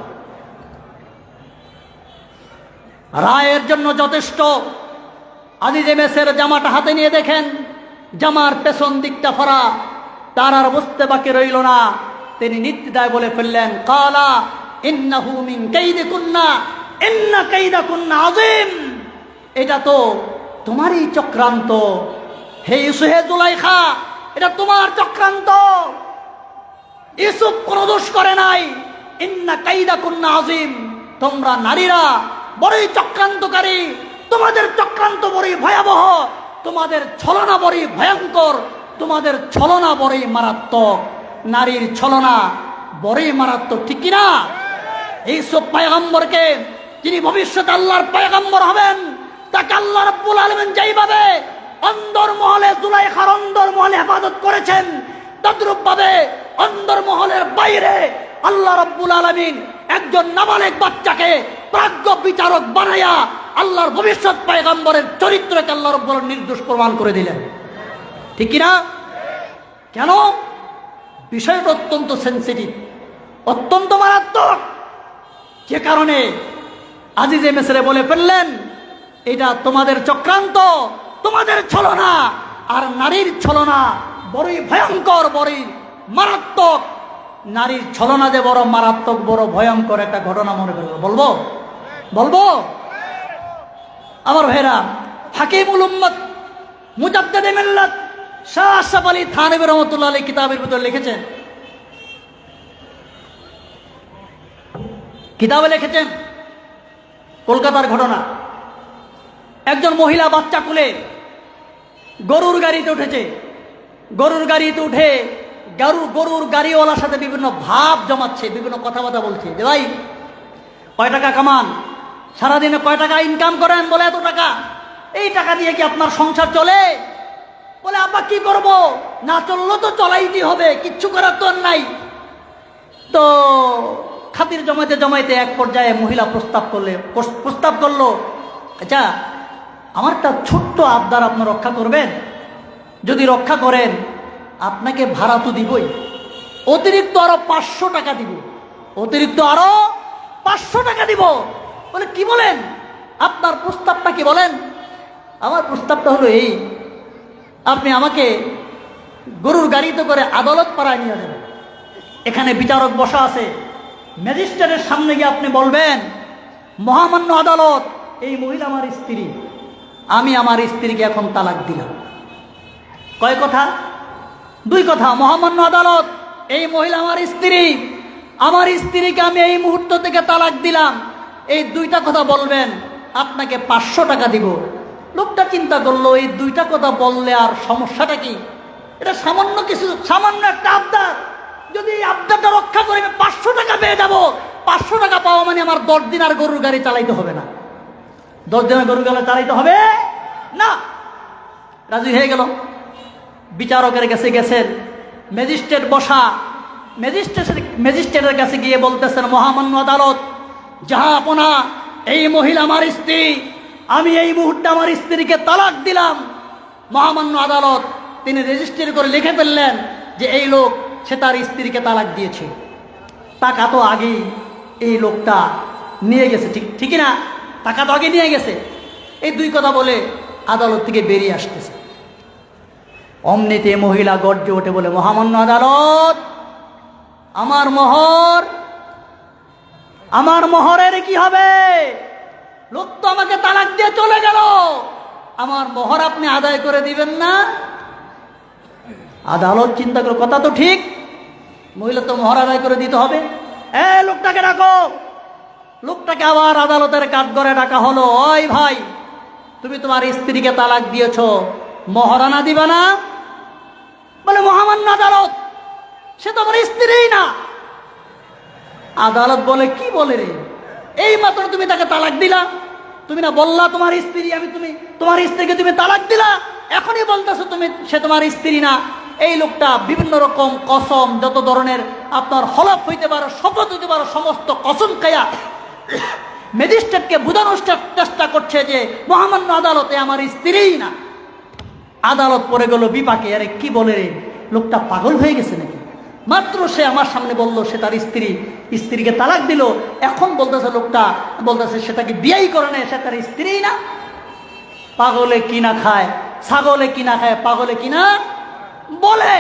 রায়ের জন্য যথেষ্ট। আজিজে মিসর জামাটা হাতে নিয়ে দেখেন জামার পেছন দিকটা ফাড়া, তার আর বুঝতে বাকি রইল না। তিনি নির্দ্বিধায় বলে ফেললেন, কালা ইন্নাহু মিন কাইদিকুন্না ইন্না কাইদাকুন্না আযীম। এটা তো তোমারই চক্রান্ত হে ইউসুফ, হে জুলাইখা, এটা তোমার চক্রান্ত। ইউসুফ কোনো দোষ করে নাই। ইন্না কাইদাকুন্না আযীম, তোমরা নারীরা বড়ই চক্রান্তকারী, তোমাদের চক্রান্ত বড়ই ভয়াবহ, তোমাদের ছলনা বড়ই ভয়ঙ্কর, তোমাদের ছলনা বড়ই মারাত্মক। নারীর ছলনা বড়ই মারাত্মক, ঠিক কিনা? ইউসুফ পয়গম্বরকে, যিনি ভবিষ্যতে আল্লাহর পয়গম্বর হবেন, তাকে আল্লাহ রাব্বুল আলামিন যেইভাবে অন্দরমহলে জুলাইখার অন্দরমহলে হেফাজত করেছেন, তদ্রূপ ভাবে অন্দরমহলের বাইরে আল্লাহ রাব্বুল আলামিন একজন নাবালেগ বাচ্চাকে প্রাজ্ঞ বিচারক বানাইয়া আল্লাহর ভবিষ্যৎ পয়গম্বরের চরিত্রকে আল্লাহ রাব্বুল আলামিন নির্দোষ প্রমাণ করে দিলেন, ঠিক কিনা? কেন? বিষয়টা অত্যন্ত সেন্সিটিভ, অত্যন্ত মারাত্মক। যে কারণে আজিজে মিসরে বলে ফেললেন, এটা তোমাদের চক্রান্ত, তোমাদের ছলনা। আর নারীর ছলনা বড়ই ভয়ঙ্কর, বড়ই মারাত্মক। নারীর ছলনা যে বড় মারাত্মক, বড় ভয়ঙ্কর একটা ঘটনা মনে করবো, বলবো আমার ভাইরা। হাকিমুল উম্মত মুজাদ্দিদে মিল্লাত শাহ আশরাফ আলী থানভী রহমাতুল্লাহ আলাইহি কিতাবের ভিতর লিখেছেন, কলকাতার ঘটনা। একজন মহিলা বাচ্চা কুলে গরুর গাড়িতে উঠেছে। গরুর গাড়িতে উঠে গরুর গাড়িওয়ালার সাথে বিভিন্ন ভাব জমাচ্ছে, বিভিন্ন কথাবার্তা বলছে যে ভাই কয় টাকা কামান, সারাদিনে কয় টাকা ইনকাম করেন? বলে এত টাকা। এই টাকা দিয়ে কি আপনার সংসার চলে? বলে আব্বা কি করব, না চললো তো চলাইতে হবে, কিচ্ছু করার তো আর নাই। তো খাতির জমাইতে জমাইতে এক পর্যায়ে মহিলা প্রস্তাব করলো, আচ্ছা আমার একটা ছোট্ট আবদার আপনি রক্ষা করবেন, যদি রক্ষা করেন আপনাকে ভাড়া তো দিবই, অতিরিক্ত আরো 500 টাকা দিব, অতিরিক্ত আরো 500 টাকা দিব। বলে কি বলেন, আপনার প্রস্তাবটা কি বলেন? আমার প্রস্তাবটা হলো এই, আপনি আমাকে গরুর গাড়িতে করে আদালত পাড়ায় নিয়ে যাবেন, এখানে বিচারক বসা আছে, ম্যাজিস্ট্রেটের সামনে গিয়ে আপনি বলবেন, মহামান্য আদালত, এই মহিলা আমার স্ত্রী, আমি আমার স্ত্রীকে এখন তালাক দিলাম। কয় কথা? 2 কথা। মহামান্য আদালত, এই মহিলা আমার স্ত্রী, আমার স্ত্রীকে আমি এই মুহূর্ত থেকে তালাক দিলাম, এই 2টা কথা বলবেন, আপনাকে 500 টাকা দিব। লোকটা চিন্তা করলো, এই 2টা কথা বললে আর সমস্যাটা কি? এটা সামান্য কিছু, সামান্য একটা আবদার, যদি এই আবদারটা রক্ষা করে আমি 500 টাকা পেয়ে যাবো, 500 টাকা পাওয়া মানে আমার 10 দিন আর গরুর গাড়ি চালাইতে হবে না, 10 দিনের গরুর গাড়ি চালাইতে হবে না। রাজি হয়ে গেল। বিচারকের কাছে গেছেন, ম্যাজিস্ট্রেট বসা, ম্যাজিস্ট্রেটের কাছে গিয়ে বলতেছেন, মহামান্য আদালত, জাহাপনা, এই মহিলা আমার স্ত্রী, আমি এই মুহূর্তে আমার স্ত্রীকে তালাক দিলাম। মহামান্য আদালত তিনি রেজিস্ট্রি করে লিখে ফেললেন যে এই লোক, সে তার স্ত্রীকে তালাক দিয়েছে, টাকা তো আগেই এই লোকটা নিয়ে গেছে, ঠিকই না? টাকা তো আগে নিয়ে গেছে। এই 2 কথা বলে আদালত থেকে বেরিয়ে আসতেছে। অমনিতে মহিলা গর্জে ওঠে, বলে, মহামান্য আদালত, আমার মোহরের কি হবে? লোক তো আমাকে তালাক দিয়ে চলে গেল, আমার মোহর আপনি আদায় করে দিবেন না? আদালত চিন্তা করে, কথা তো ঠিক, মহিলা তো মোহর আদায় করে দিতে হবে। লোকটাকে ডাকো। লোকটাকে আবার আদালতের কাঠগড়ে ডাকা হলো। ওই ভাই, তুমি তোমার স্ত্রীকে তালাক দিয়েছ, মোহরানা দিবা না? বলে, মহামান্য আদালত, সে তো আমার স্ত্রীই না। আদালত বলে, কি বলে রে, এই মাত্র তুমি তাকে তালাক দিলা, তুমি না বললা তোমার স্ত্রী, তোমার স্ত্রীকে তুমি তালাক দিলা, এখনই বলতেছো সে তোমার স্ত্রী না। এই লোকটা বিভিন্ন রকম কসম, যত ধরনের আপনার হলফ হইতে পারো, শপথ হইতে পারো, সমস্ত কসম খায়া ম্যাজিস্ট্রেটকে বোঝানোর চেষ্টা করছে যে মহামান্য আদালতে আমার স্ত্রীই না। আদালত পড়ে গেল বিপাকে। আরে কি বলে রে, লোকটা পাগল হয়ে গেছে নাকি? মাত্র সে আমার সামনে বলল সে তার স্ত্রীকে তালাক দিল, এখন বলতেছে, লোকটা বলতেছে সে তাকে বিয়েই করে না, সে তার স্ত্রী না। পাগলে কিনা খায়, ছাগলে কিনা খায়, পাগলে কিনা বলে।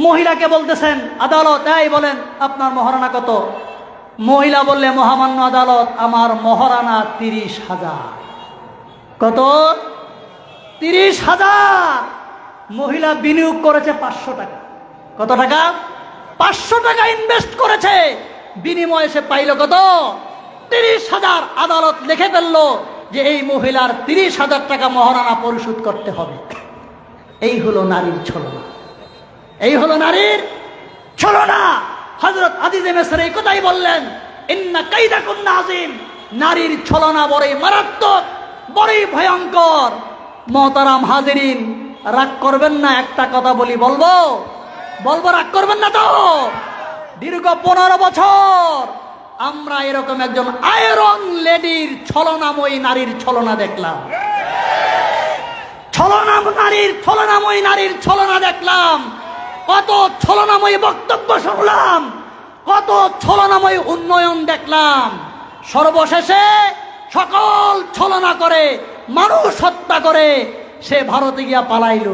মহিলাকে বলতেছেন, আদালত, এই বলেন আপনার মহারানা কত? মহিলা বললে, মহামান্য আদালত, আমার মহারানা 30,000। কত? 30,000। মহিলা বিনিয়োগ করেছে 500 টাকা। কত টাকা? 500 টাকা ইনভেস্ট করেছে, বিনিময়ে সে পাইল কত? 30,000। আদালত লিখে ফেলল যে এই মহিলার 30,000 টাকা মহারানা পরিশোধ করতে হবে। এই হলো নারীর ছলনা, এই হলো নারীর ছলনা। হযরত আজিজে মিসর এই কথাই বললেন, ইন্না কাইদাকুন্না আযীম, নারীর ছলনা বড়ই মারাত্মক, বড়ই ভয়ঙ্কর। মুহতারাম হাজিরিন, রাগ করবেন না, একটা কথা বলবো, রাগ করবেন না তো? দীর্ঘ 15 বছর আমরা এরকম একজন আয়রন লেডির ছলনাময়ী নারীর ছলনা দেখলাম, ছলনাময়ী নারীর ছলনা দেখলাম, কত ছলনাময়ী বক্তব্য শুনলাম, কত ছলনাময়ী উন্নয়ন দেখলাম। সর্বশেষে সকল ছলনা করে, মানুষ হত্যা করে সে ভারতে গিয়া পালাইল,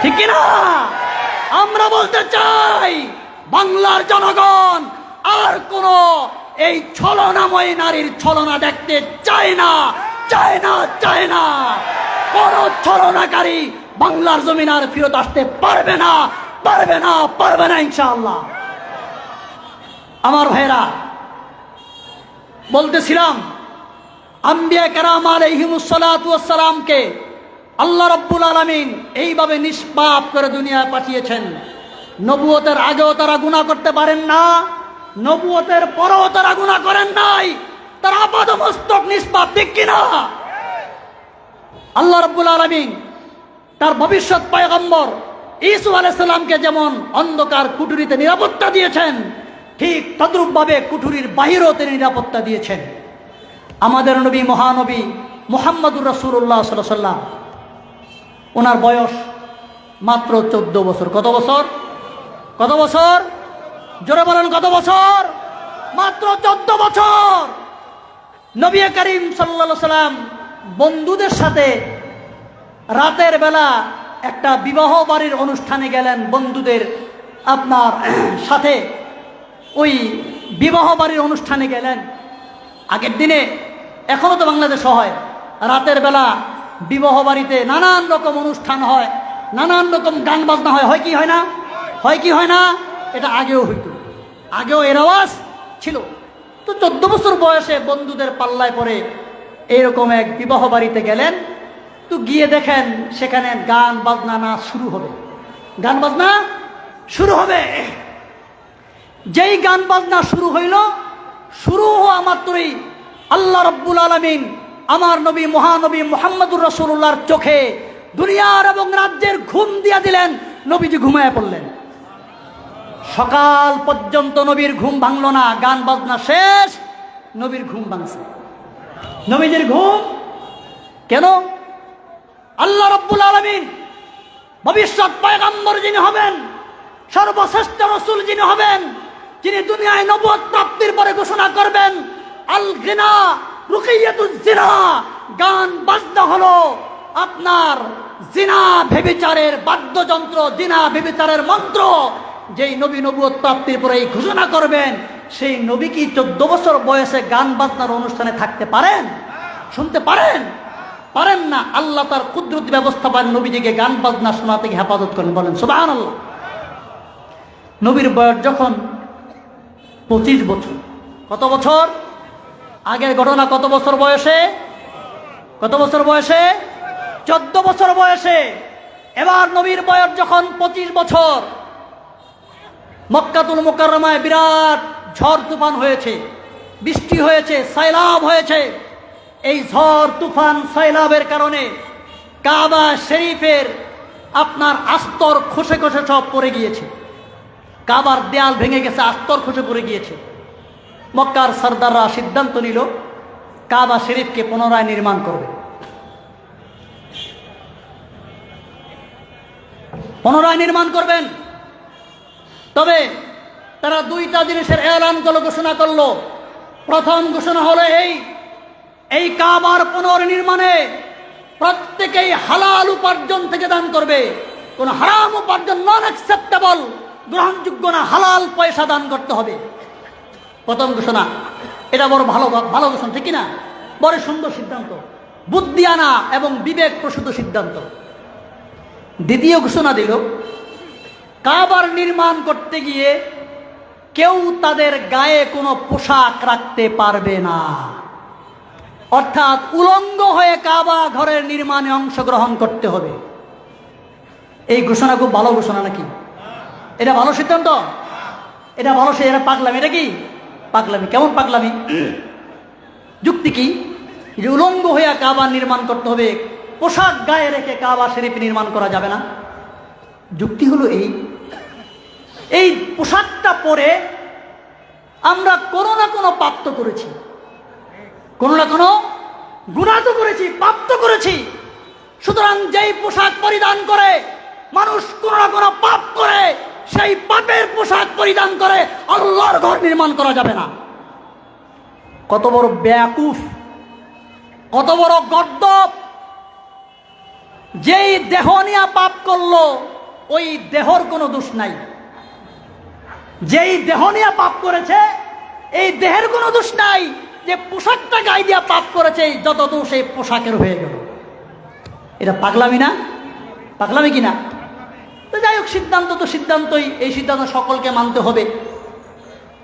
ঠিক কিনা? আমরা বলতে চাই, বাংলার জনগণ আর কোন এই ছলনাময়ী নারীর ছলনা দেখতে চায় না, চায় না, চায় না। কোন ছলনাকারী বাংলার জমিন আর ফিরত আসতে পারবে না, পারবে না, পারবে না ইনশাআল্লাহ। আমার ভাইরা, বলতেছিলাম, আম্বিয়া কেরাম আলাইহিমুস সালাতু ওয়াস সালামকে আল্লাহ রাব্বুল আলামিন এইভাবে নিষ্পাপ করে দুনিয়ায় পাঠিয়েছেন। নবুয়তের আগেও তারা গুনাহ করতে পারেন না, নবুয়তের পরেও তারা গুনাহ করেন নাই, তারা আপাদমস্তক নিষ্পাপ, ঠিক কিনা? আল্লাহ রাব্বুল আলামিন তার ভবিষ্যৎ পয়গম্বর ঈসা আলাইহিস সালামকে যেমন অন্ধকার কুঠুরিতে নিরাপত্তা দিয়েছেন, ঠিক তদ্রূপভাবে কুঠুরির বাহিরেও তিনি নিরাপত্তা দিয়েছেন। আমাদের নবী মহানবী মুহাম্মদুর রাসূলুল্লাহ সাল্লাল্লাহু আলাইহি ওয়াসাল্লাম, ওনার বয়স মাত্র 14 বছর। কত বছর? কত বছর? জোরে বলেন, কত বছর? মাত্র 14 বছর। নবী করিম সাল্লাল্লাহু আলাইহি সাল্লাম বন্ধুদের সাথে রাতের বেলা একটা বিবাহ বাড়ির অনুষ্ঠানে গেলেন। বন্ধুদের আপনার সাথে ওই বিবাহ বাড়ির অনুষ্ঠানে গেলেন। আগের দিনে, এখনো তো বাংলাদেশ হয়, রাতের বেলা বিবাহ বাড়িতে নানান রকম অনুষ্ঠান হয়, নানান রকম গান বাজনা হয়। হয় কি হয় না? হয় কি হয় না? এটা আগেও হইতো, আগেও এর আওয়াজ ছিল। তো 14 বছর বয়সে বন্ধুদের পাল্লায় পড়ে এইরকম এক বিবাহ বাড়িতে গেলেন। তো গিয়ে দেখেন সেখানে গান বাজনা নাচ শুরু হবে। গান বাজনা শুরু হবে। যেই গান বাজনা শুরু হইল, শুরু হওয়া মাত্রই আল্লাহ রাব্বুল আলামিন আমার নবী মহানবী মুহাম্মদুর রাসূলুল্লাহর চোখে দুনিয়ার এবং রাজ্যের ঘুম দিয়া দিলেন। নবীজি ঘুমায় পড়লেন। সকাল পর্যন্ত নবীর ঘুম ভাঙল না। গান বাজনা শেষ, নবীর ঘুম ভাঙছে। নবীজির ঘুম কেন? আল্লাহ রাব্বুল আলামিন ভবিষ্যৎ পয়গম্বর যিনি হবেন, সর্বশ্রেষ্ঠ রাসূল যিনি হবেন, যিনি দুনিয়ায় নবুয়ত প্রাপ্তির পরে ঘোষণা করবেন, আল গিনা রুকিয়াতুজ জিনা, গান বাজনা হলো আপনার জিনা ব্যভিচারের বাদ্যযন্ত্র, জিনা ব্যভিচারের মন্ত্র। যেই নবী নবুয়ত প্রাপ্তির পরে এই ঘোষণা করবেন, সেই নবী কি 14 বছর বয়সে গান বাজনার অনুষ্ঠানে থাকতে পারেন? শুনতে পারেন? পারেন না। আল্লাহ তার কুদরতি ব্যবস্থা পান নবীজিকে গান বাজনা শোনা থেকে হেফাজত করেন। বলেন সুবহানাল্লাহ। নবীর বয়স যখন 25 বছর। কত বছর? আগের ঘটনা কত বছর বয়সে? কত বছর বয়সে? 14 বছর বয়সে। এবার নবীর বয়স যখন 25 বছর, মক্কাতুল মুকাররমায় বিরাট ঝড় তুফান হয়েছে, বৃষ্টি হয়েছে, সাইলাব হয়েছে। এই ঝড় তুফান সাইলাবের কারণে কাবা শরীফের আপনার আস্তর খসে খসে সব পড়ে গিয়েছে। কাবার দেয়াল ভেঙে গেছে, আস্তর খসে পড়ে গিয়েছে। মক্কার সরদাররা সিদ্ধান্ত নিল কাবা শরীফকে পুনরায় নির্মাণ করবে। পুনরায় নির্মাণ করবেন। তবে তারা 2টা জিনিসের এলান করলো, ঘোষণা করলো। প্রথম ঘোষণা হলো এই কাবার পুনর্নির্মাণে প্রত্যেকেই হালাল উপার্জন থেকে দান করবে। কোন হারাম উপার্জন নন অ্যাকসেপ্টেবল, গ্রহণযোগ্য না, হালাল পয়সা দান করতে হবে। প্রথম ঘোষণা। এটা বড় ভালো ঘোষণা, ঠিক না? বড় সুন্দর সিদ্ধান্ত, বুদ্ধিয়ানা এবং বিবেক প্রসূত সিদ্ধান্ত। দ্বিতীয় ঘোষণা দিল, কাবার নির্মাণ করতে গিয়ে কেউ তাদের গায়ে কোনো পোশাক রাখতে পারবে না। অর্থাৎ উলঙ্গ হয়ে কাবা ঘরের নির্মাণে অংশগ্রহণ করতে হবে। এই ঘোষণা খুব ভালো ঘোষণা নাকি? এটা ভালো সিদ্ধান্ত? এটা ভালো, এটা পাগলামি। এটা কি পাগলামি? কেমন পাগলামি? যুক্তি কি? যে উলঙ্গ হয়ে কাবা নির্মাণ করতে হবে, পোশাক গায়ে রেখে কাবা শরীফ নির্মাণ করা যাবে না। যুক্তি হলো এই পোশাকটা পরে আমরা কোনো না কোনো পাপ তো করেছি, কোনো না কোনো গুনাহ তো করেছি, পাপ তো করেছি। সুতরাং যেই পোশাক পরিধান করে মানুষ কোনো না কোনো পাপ করে, সেই পাপের পোশাক পরিধান করে আল্লাহর ঘর নির্মাণ করা যাবে না। কত বড় বেয়াকুফ, কত বড় গর্দভ! যেই দেহ নিয়ে পাপ করলো ওই দেহর কোনো দোষ নাই। যেই দেহ নিয়ে পাপ করেছে এই দেহের কোনো দোষ নাই। যে পোশাকটা গায়ে দিয়া পাপ করেছে, যত দোষ এই পোশাকের হয়ে গেল। এটা পাগলামি না? পাগলামি কিনা? তো যাই হোক, সিদ্ধান্ত তো সিদ্ধান্তই। এই সিদ্ধান্ত সকলকে মানতে হবে।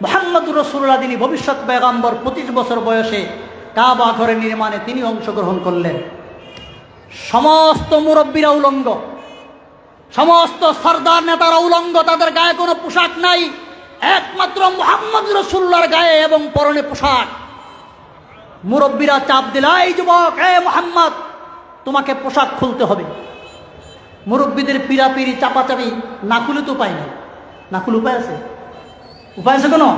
মুহাম্মদুর রাসূলুল্লাহ যিনি ভবিষ্যৎ পয়গম্বর, 25 বছর বয়সে কাবা ঘরের নির্মাণে তিনি অংশগ্রহণ করলেন। সমস্ত মুরব্বীরা উলঙ্গ, সমস্ত সরদার নেতারা উলঙ্গ, তাদের গায়ে কোনো পোশাক নাই। একমাত্র মুহাম্মদ রাসূলুল্লাহর গায়ে এবং পরনে পোশাক। মুরব্বীরা চাপ দিল, এই যুবক, এ মুহাম্মদ, তোমাকে পোশাক খুলতে হবে। মুরব্বীদের পিড়াপিড়ি চাপাচাপি না খুলে তো উপায় নাই। না খুলে উপায় আছে? উপায় আছে কোনো?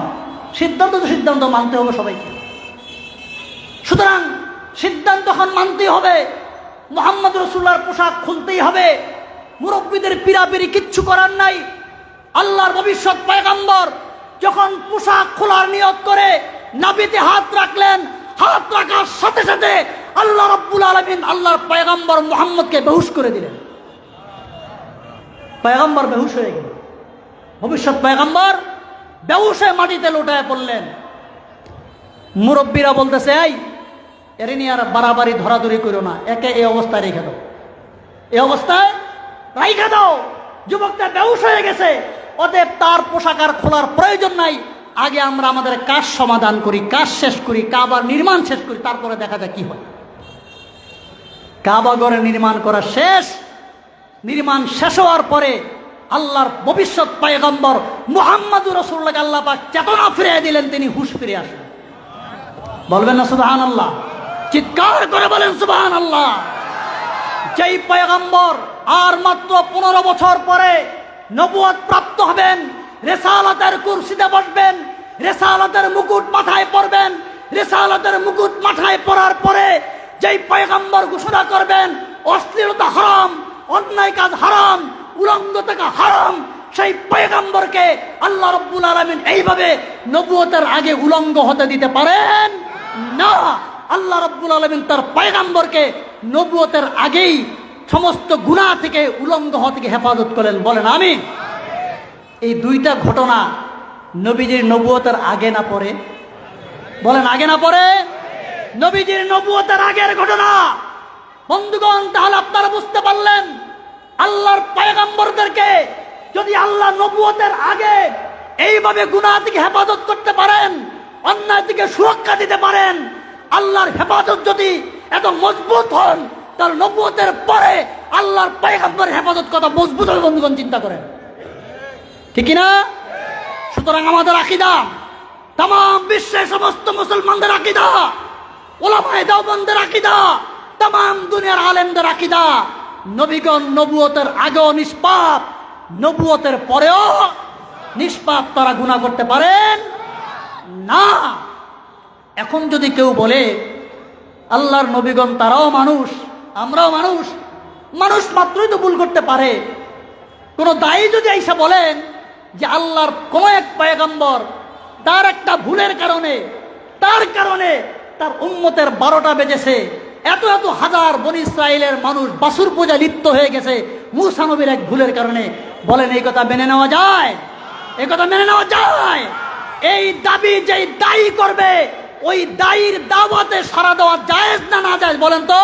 সিদ্ধান্ত তো সিদ্ধান্ত মানতে হবে সবাইকে। সুতরাং সিদ্ধান্ত এখন মানতেই হবে, মুহাম্মদ রাসূলুল্লাহর পোশাক খুলতেই হবে। মুরব্বীদের পিড়াপিড়ি কিচ্ছু করার নাই। আল্লাহর ভবিষ্যৎ পয়গম্বর যখন পোশাক খোলার নিয়ত করে নাভিতে হাত রাখলেন, হাত রাখার সাথে সাথে আল্লাহ রাব্বুল আলামিন আল্লাহর পয়গম্বর মুহাম্মদকে বেহুশ করে দিলেন। পয়গম্বর বেহুশ হয়ে গেল। ভবিষ্যৎ পয়গম্বর বেহুশ হয়ে মাটিতে লুটায় পড়লেন। মুরব্বীরা বলতেছে, এই এর নিয়ে আর বাড়াবাড়ি ধরাধরি করো না, একে এই অবস্থায় রেখে দাও, এই অবস্থায় রাইখা দাও। যুবকটা বেহুশ হয়ে গেছে, অতএব তার পোশাক আর খোলার প্রয়োজন নাই। আগে আমরা আমাদের কাজ সমাধান করি, কাজ শেষ করি, কাবার নির্মাণ শেষ করি, তারপরে দেখা যায় কি হয়। কাবা ঘরের নির্মাণ করা শেষ। নির্মাণ শেষ হওয়ার পরে আল্লাহর ভবিষ্যৎ পয়গম্বর মুহাম্মদুর রাসূলুল্লাহকে আল্লাহ পাক চেতনা ফিরিয়ে দিলেন, তিনি হুঁশ ফিরে আসলেন। বলবেন না সুবহানাল্লাহ? চিৎকার করে বলেন সুবহানাল্লাহ। যেই পয়গম্বর আর মাত্র 15 বছর পরে নবুয়ত প্রাপ্ত হবেন, রিসালাতের কুরসিতে বসবেন, রিসালাতের মুকুট মাথায় পরবেন, রিসালাতের মুকুট মাথায় পরার পরে যেই পয়গম্বর ঘোষণা করবেন অশ্লীলতা হারাম, অন্যায় কাজ হারাম, উলঙ্গ থাকা হারাম, সেই পয়গম্বরকে আল্লাহ রাব্বুল আলামিন এইভাবে নবুয়তের আগে উলঙ্গ হতে দিতে পারেন না। আল্লাহ রাব্বুল আলামিন তার পয়গম্বরকে নবুয়তের আগেই সমস্ত গুনাহ থেকে, উলঙ্গ হওয়া থেকে হেফাজত করলেন। বলেন আমিন। এই দুইটা ঘটনা নবীজির নবুয়তের আগে না পরে? বলেন আগে না পরে? নবীজির নবুয়তের আগের ঘটনা। বন্ধুগণ, তাহলে আপনারা বুঝতে পারলেন আল্লাহর পয়গম্বরদেরকে যদি আল্লাহ নবুয়তের আগে এইভাবে গুনাহ থেকে হেফাজত করতে পারেন, অন্যায় থেকে সুরক্ষা দিতে পারেন, আল্লাহর হেফাজত যদি এত মজবুত হন, তাহলে নবুয়তের পরে আল্লাহর পয়গম্বরের হেফাজত কত মজবুত হবে বন্ধুগণ, চিন্তা করেন, ঠিক না? সুতরাং আমাদের আকীদা, তাম বিশ্বের সমস্ত মুসলমানদের আকীদা, উলামায়ে দেওবন্দের আকীদা, তাম দুনিয়ার আলেমদের আকীদা, নবীগণ নবুয়তের আগেও নিষ্পাপ, নবুয়তের পরেও নিষ্পাপ, তারা গুনাহ করতে পারেন না। এখন যদি কেউ বলে আল্লাহর নবীগণ তারাও মানুষ, আমরাও মানুষ, মানুষ মাত্রই তো ভুল করতে পারে, কোন দায়ী যদি আইসা বলেন যে আল্লাহর কোন এক পয়গম্বর তার একটা ভুলের কারণে তার উম্মতের 12টা বেজেছে, এত এত হাজার বনি ইসরাইলের মানুষ বাছুর পূজা লিপ্ত হয়ে গেছে মূসা নবীর এক ভুলের কারণে, বলেন এই কথা মেনে নেওয়া যায়? এই কথা মেনে নেওয়া যায়? এই দাবি যেই দায়ী করবে, ওই দায়ীর দাওয়াতে সাড়া দেওয়া জায়েজ না না জায়েজ? বলেন তো।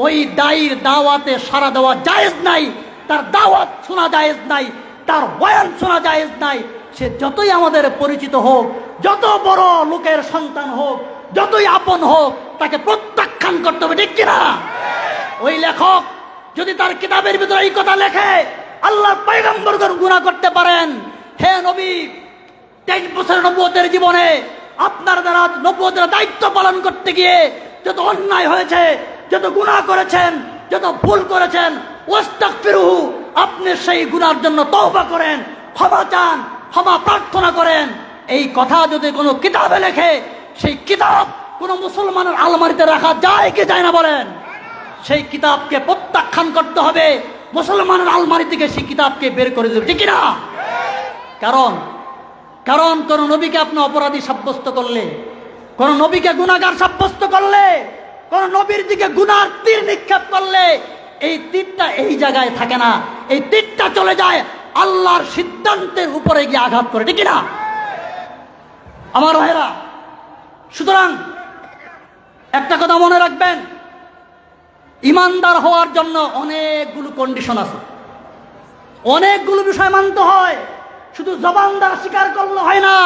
ওই দায়ীর দাওয়াতে সাড়া দেওয়া জায়েজ নাই, তার দাওয়াত শোনা জায়েজ নাই, তার বয়ান শোনা জায়েজ নাই। সে যতই আমাদের পরিচিত হোক, যত বড় লোকের সন্তান হোক, যতই আপন হোক, তাকে প্রত্যাখ্যান করতে হবে, ঠিক কিনা? ওই লেখক যদি তার কিতাবের ভিতরে এই কথা লেখে আল্লাহর পয়গম্বরগণ গুনাহ করতে পারেন, হে নবী 23 বছর নবুয়তের জীবনে আপনার দ্বারা নবুয়তের দায়িত্ব পালন করতে গিয়ে যত অন্যায় হয়েছে, যত গুনাহ করেছেন, যত ভুল করেছেন, ওয়াস্তাগফিরুহু, আপনি সেই গুনার জন্য তওবা করেন, ক্ষমা চান, ক্ষমা প্রার্থনা করেন। এই কথা যদি কোনো কিতাবে লেখে, সেই কিতাব কোনো মুসলমানের আলমারিতে রাখা যায় কি যায় না? বলেন। সেই কিতাবকে প্রত্যাখ্যান করতে হবে, মুসলমানের আলমারি থেকে সেই কিতাবকে বের করে দেবে, ঠিক না? কারণ কোন নবীকে আপনি অপরাধী সাব্যস্ত করলে, কোন নবীকে গুনাহগার সাব্যস্ত করলে, কোন নবীর দিকে গুনার তীর নিক্ষেপ করলে, এই তীরটা এই জায়গায় থাকে না, এই তীরটা চলে যায় আল্লাহর সিদ্ধান্তের উপরে গিয়ে আঘাত করে, ঠিক না আমার ভাইরা? সুতরাং একটা কথা মনে রাখবেন, ইমানদার হওয়ার জন্য অনেকগুলো কন্ডিশন আছে, অনেকগুলো বিষয় মানতে হয়। শুধু জবান দ্বারা স্বীকার করলে হয় না,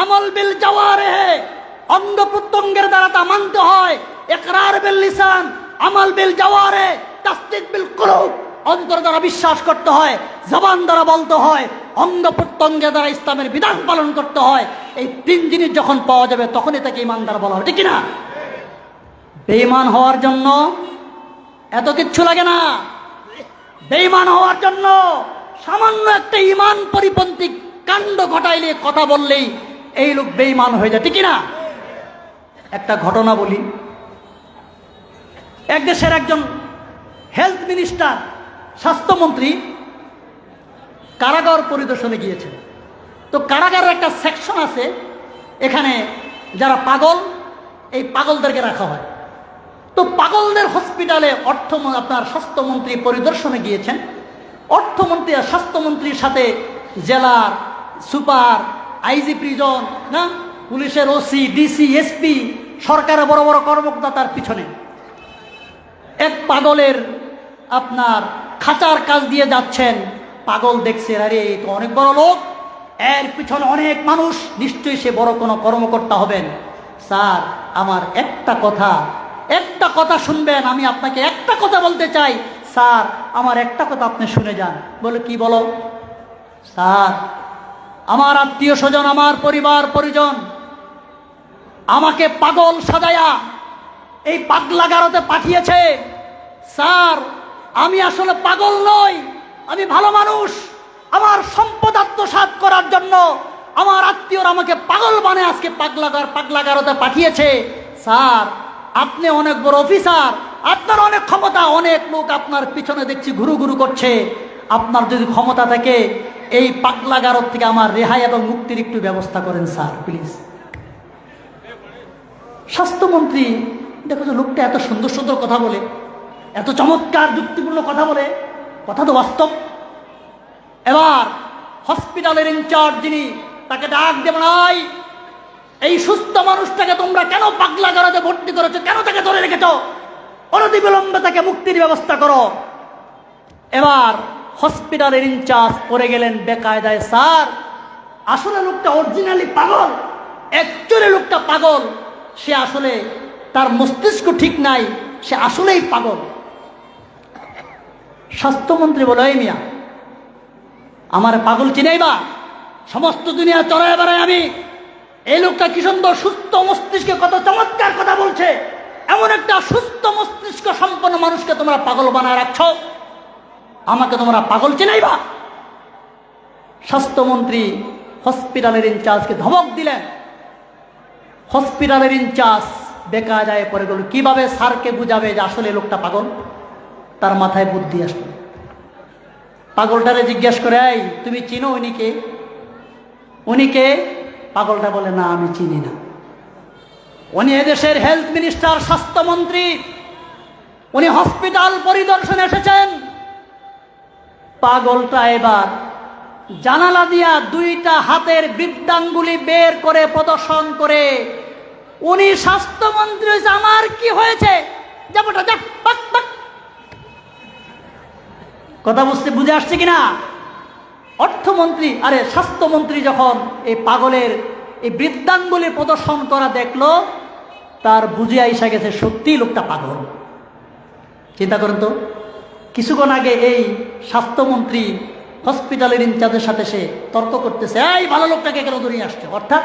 আমল বিল জাওয়ারিহ, অঙ্গ প্রত্যঙ্গের দ্বারা তা মানতে হয়। ইকরার বিল লিসান, আমল বিল জাওয়ারিহ, তাসদীক বিল কুলুব, অন্তর দ্বারা বিশ্বাস করতে হয়, জবান দ্বারা বলতে হয়, অঙ্গ প্রত্যঙ্গের দ্বারা ইসলামের বিধান পালন করতে হয়। এই 3 জিনিস যখন পাওয়া যাবে তখনই তাকে ইমানদার বলা হয়, ঠিক না? বেঈমান হওয়ার জন্য এত কিচ্ছু লাগে না। বেঈমান হওয়ার জন্য সামান্য একটা ঈমান পরিপন্থী কাণ্ড ঘটাইলে, কথা বললেই এই লোক বেঈমান হয়ে যায়, ঠিক না? একটা ঘটনা বলি। এক দেশের একজন হেলথ মিনিস্টার, স্বাস্থ্যমন্ত্রী কারাগার পরিদর্শনে গিয়েছেন। তো কারাগারের একটা সেকশন আছে, এখানে যারা পাগল, এই পাগলদেরকে রাখা হয়। তো পাগলদের হসপিটালে আপনার স্বাস্থ্যমন্ত্রী পরিদর্শনে গিয়েছেন। অর্থমন্ত্রী আর স্বাস্থ্যমন্ত্রীর সাথে জেলার সুপার, আইজি প্রিজন, না পুলিশের ওসি, ডিসি, এসপি, সরকারের বড় বড় কর্মকর্তা তার পিছনে। এক পাগলের আপনার খাঁচার কাজ দিয়ে যাচ্ছেন। পাগল দেখছে, আরে এই তো অনেক বড় লোক, এর পিছনে অনেক মানুষ, নিশ্চয়ই সে বড় কোনো কর্মকর্তা হবেন। স্যার, আমার একটা কথা শুনবেন, আমি আপনাকে একটা কথা বলতে চাই। স্যার, আমার একটা কথা আপনি শুনে যান। বলে, কি বলো? স্যার, আমার আত্মীয় স্বজন, আমার পরিবার পরিজন আমাকে পাগল সাজায়া এই পাগলাগারতে পাঠিয়েছে। স্যার, আমি আসলে পাগল নই, আমি ভালো মানুষ। আমার সম্পদ আত্মসাৎ করার জন্য আমার আত্মীয়রা আমাকে পাগল বানিয়ে আজকে পাগলাগারতে পাঠিয়েছে। স্যার, আপনি অনেক বড় অফিসার, আপনার অনেক ক্ষমতা, অনেক লোক আপনার পিছনে দেখছি ঘুরু ঘুরু করছে। আপনার যদি ক্ষমতা থাকে এই পাগলাগারত থেকে আমার রেহাই এবং মুক্তির একটু ব্যবস্থা করেন স্যার, প্লিজ। স্বাস্থ্যমন্ত্রী দেখো যে লোকটা এত সুন্দর সুন্দর কথা বলে, এত চমৎকার যুক্তিপূর্ণ কথা বলে, কথা তো বাস্তব। এবার হসপিটালের ইনচার্জ যিনি, তাকে ডাক দেব, নাই এই সুস্থ মানুষটাকে তোমরা কেন পাগলাগারদে ভর্তি করেছো, কেন তাকে ধরে রেখেছো? অনতিবিলম্বে তাকে মুক্তির ব্যবস্থা করো। এবার হসপিটালের ইনচার্জ পড়ে গেলেন বেকায়দায়। স্যার, আসলে লোকটা অরিজিনালি পাগল, অ্যাকচুয়ালি লোকটা পাগল, সে আসলে তার মস্তিষ্ক ঠিক নাই, সে আসলেই পাগল। স্বাস্থ্যমন্ত্রী বলে, এই মিয়া, আমার পাগল চিনাইবা? সমস্ত দুনিয়া চড়ায় বেড়ায় আমি। এই লোকটা কি সুন্দর সুস্থ মস্তিষ্কে কত চমৎকার কথা বলছে, এমন একটা সুস্থ মস্তিষ্ক সম্পন্ন মানুষকে তোমরা পাগল বানায় রাখছ, আমাকে তোমরা পাগল চিনাইবা? স্বাস্থ্যমন্ত্রী হসপিটালের ইনচার্জকে ধমক দিলেন। হসপিটালের ইনচার্জ বেকায়দায় পড়ে গেল, কিভাবে স্যারকে বুঝাবে যে আসলে লোকটা পাগল? তার মাথায় বুদ্ধি আসলো। পাগলটারে জিজ্ঞেস করে, এই তুমি চিনো উনিকে? উনিকে? পাগলটা বলে, না আমি চিনি না। উনি এদেশের হেলথ মিনিস্টার, স্বাস্থ্যমন্ত্রী, উনি হসপিটাল পরিদর্শনে এসেছেন। পাগলটা এবার জানালা দিয়া দুইটা হাতের বৃদ্ধাঙ্গুলি বের করে প্রদর্শন করে, উনি স্বাস্থ্যমন্ত্রী হয়েছে, আমার কি হয়েছে? যাবোটা যা, কথা বুঝে আসছে কিনা? অর্থমন্ত্রী, আরে স্বাস্থ্যমন্ত্রী যখন এই পাগলের এই বৃদ্ধাঙ্গুলি প্রদর্শন করা দেখলো, তার বুঝে আইসা গেছে সত্যিই লোকটা পাগল। চিন্তা করেন তো, কিছুক্ষণ আগে এই স্বাস্থ্যমন্ত্রী হসপিটালের ইনচার্জের সাথে সে তর্ক করতেছে, এই ভালো লোকটাকে কেন ধরিয়ে আসছে। অর্থাৎ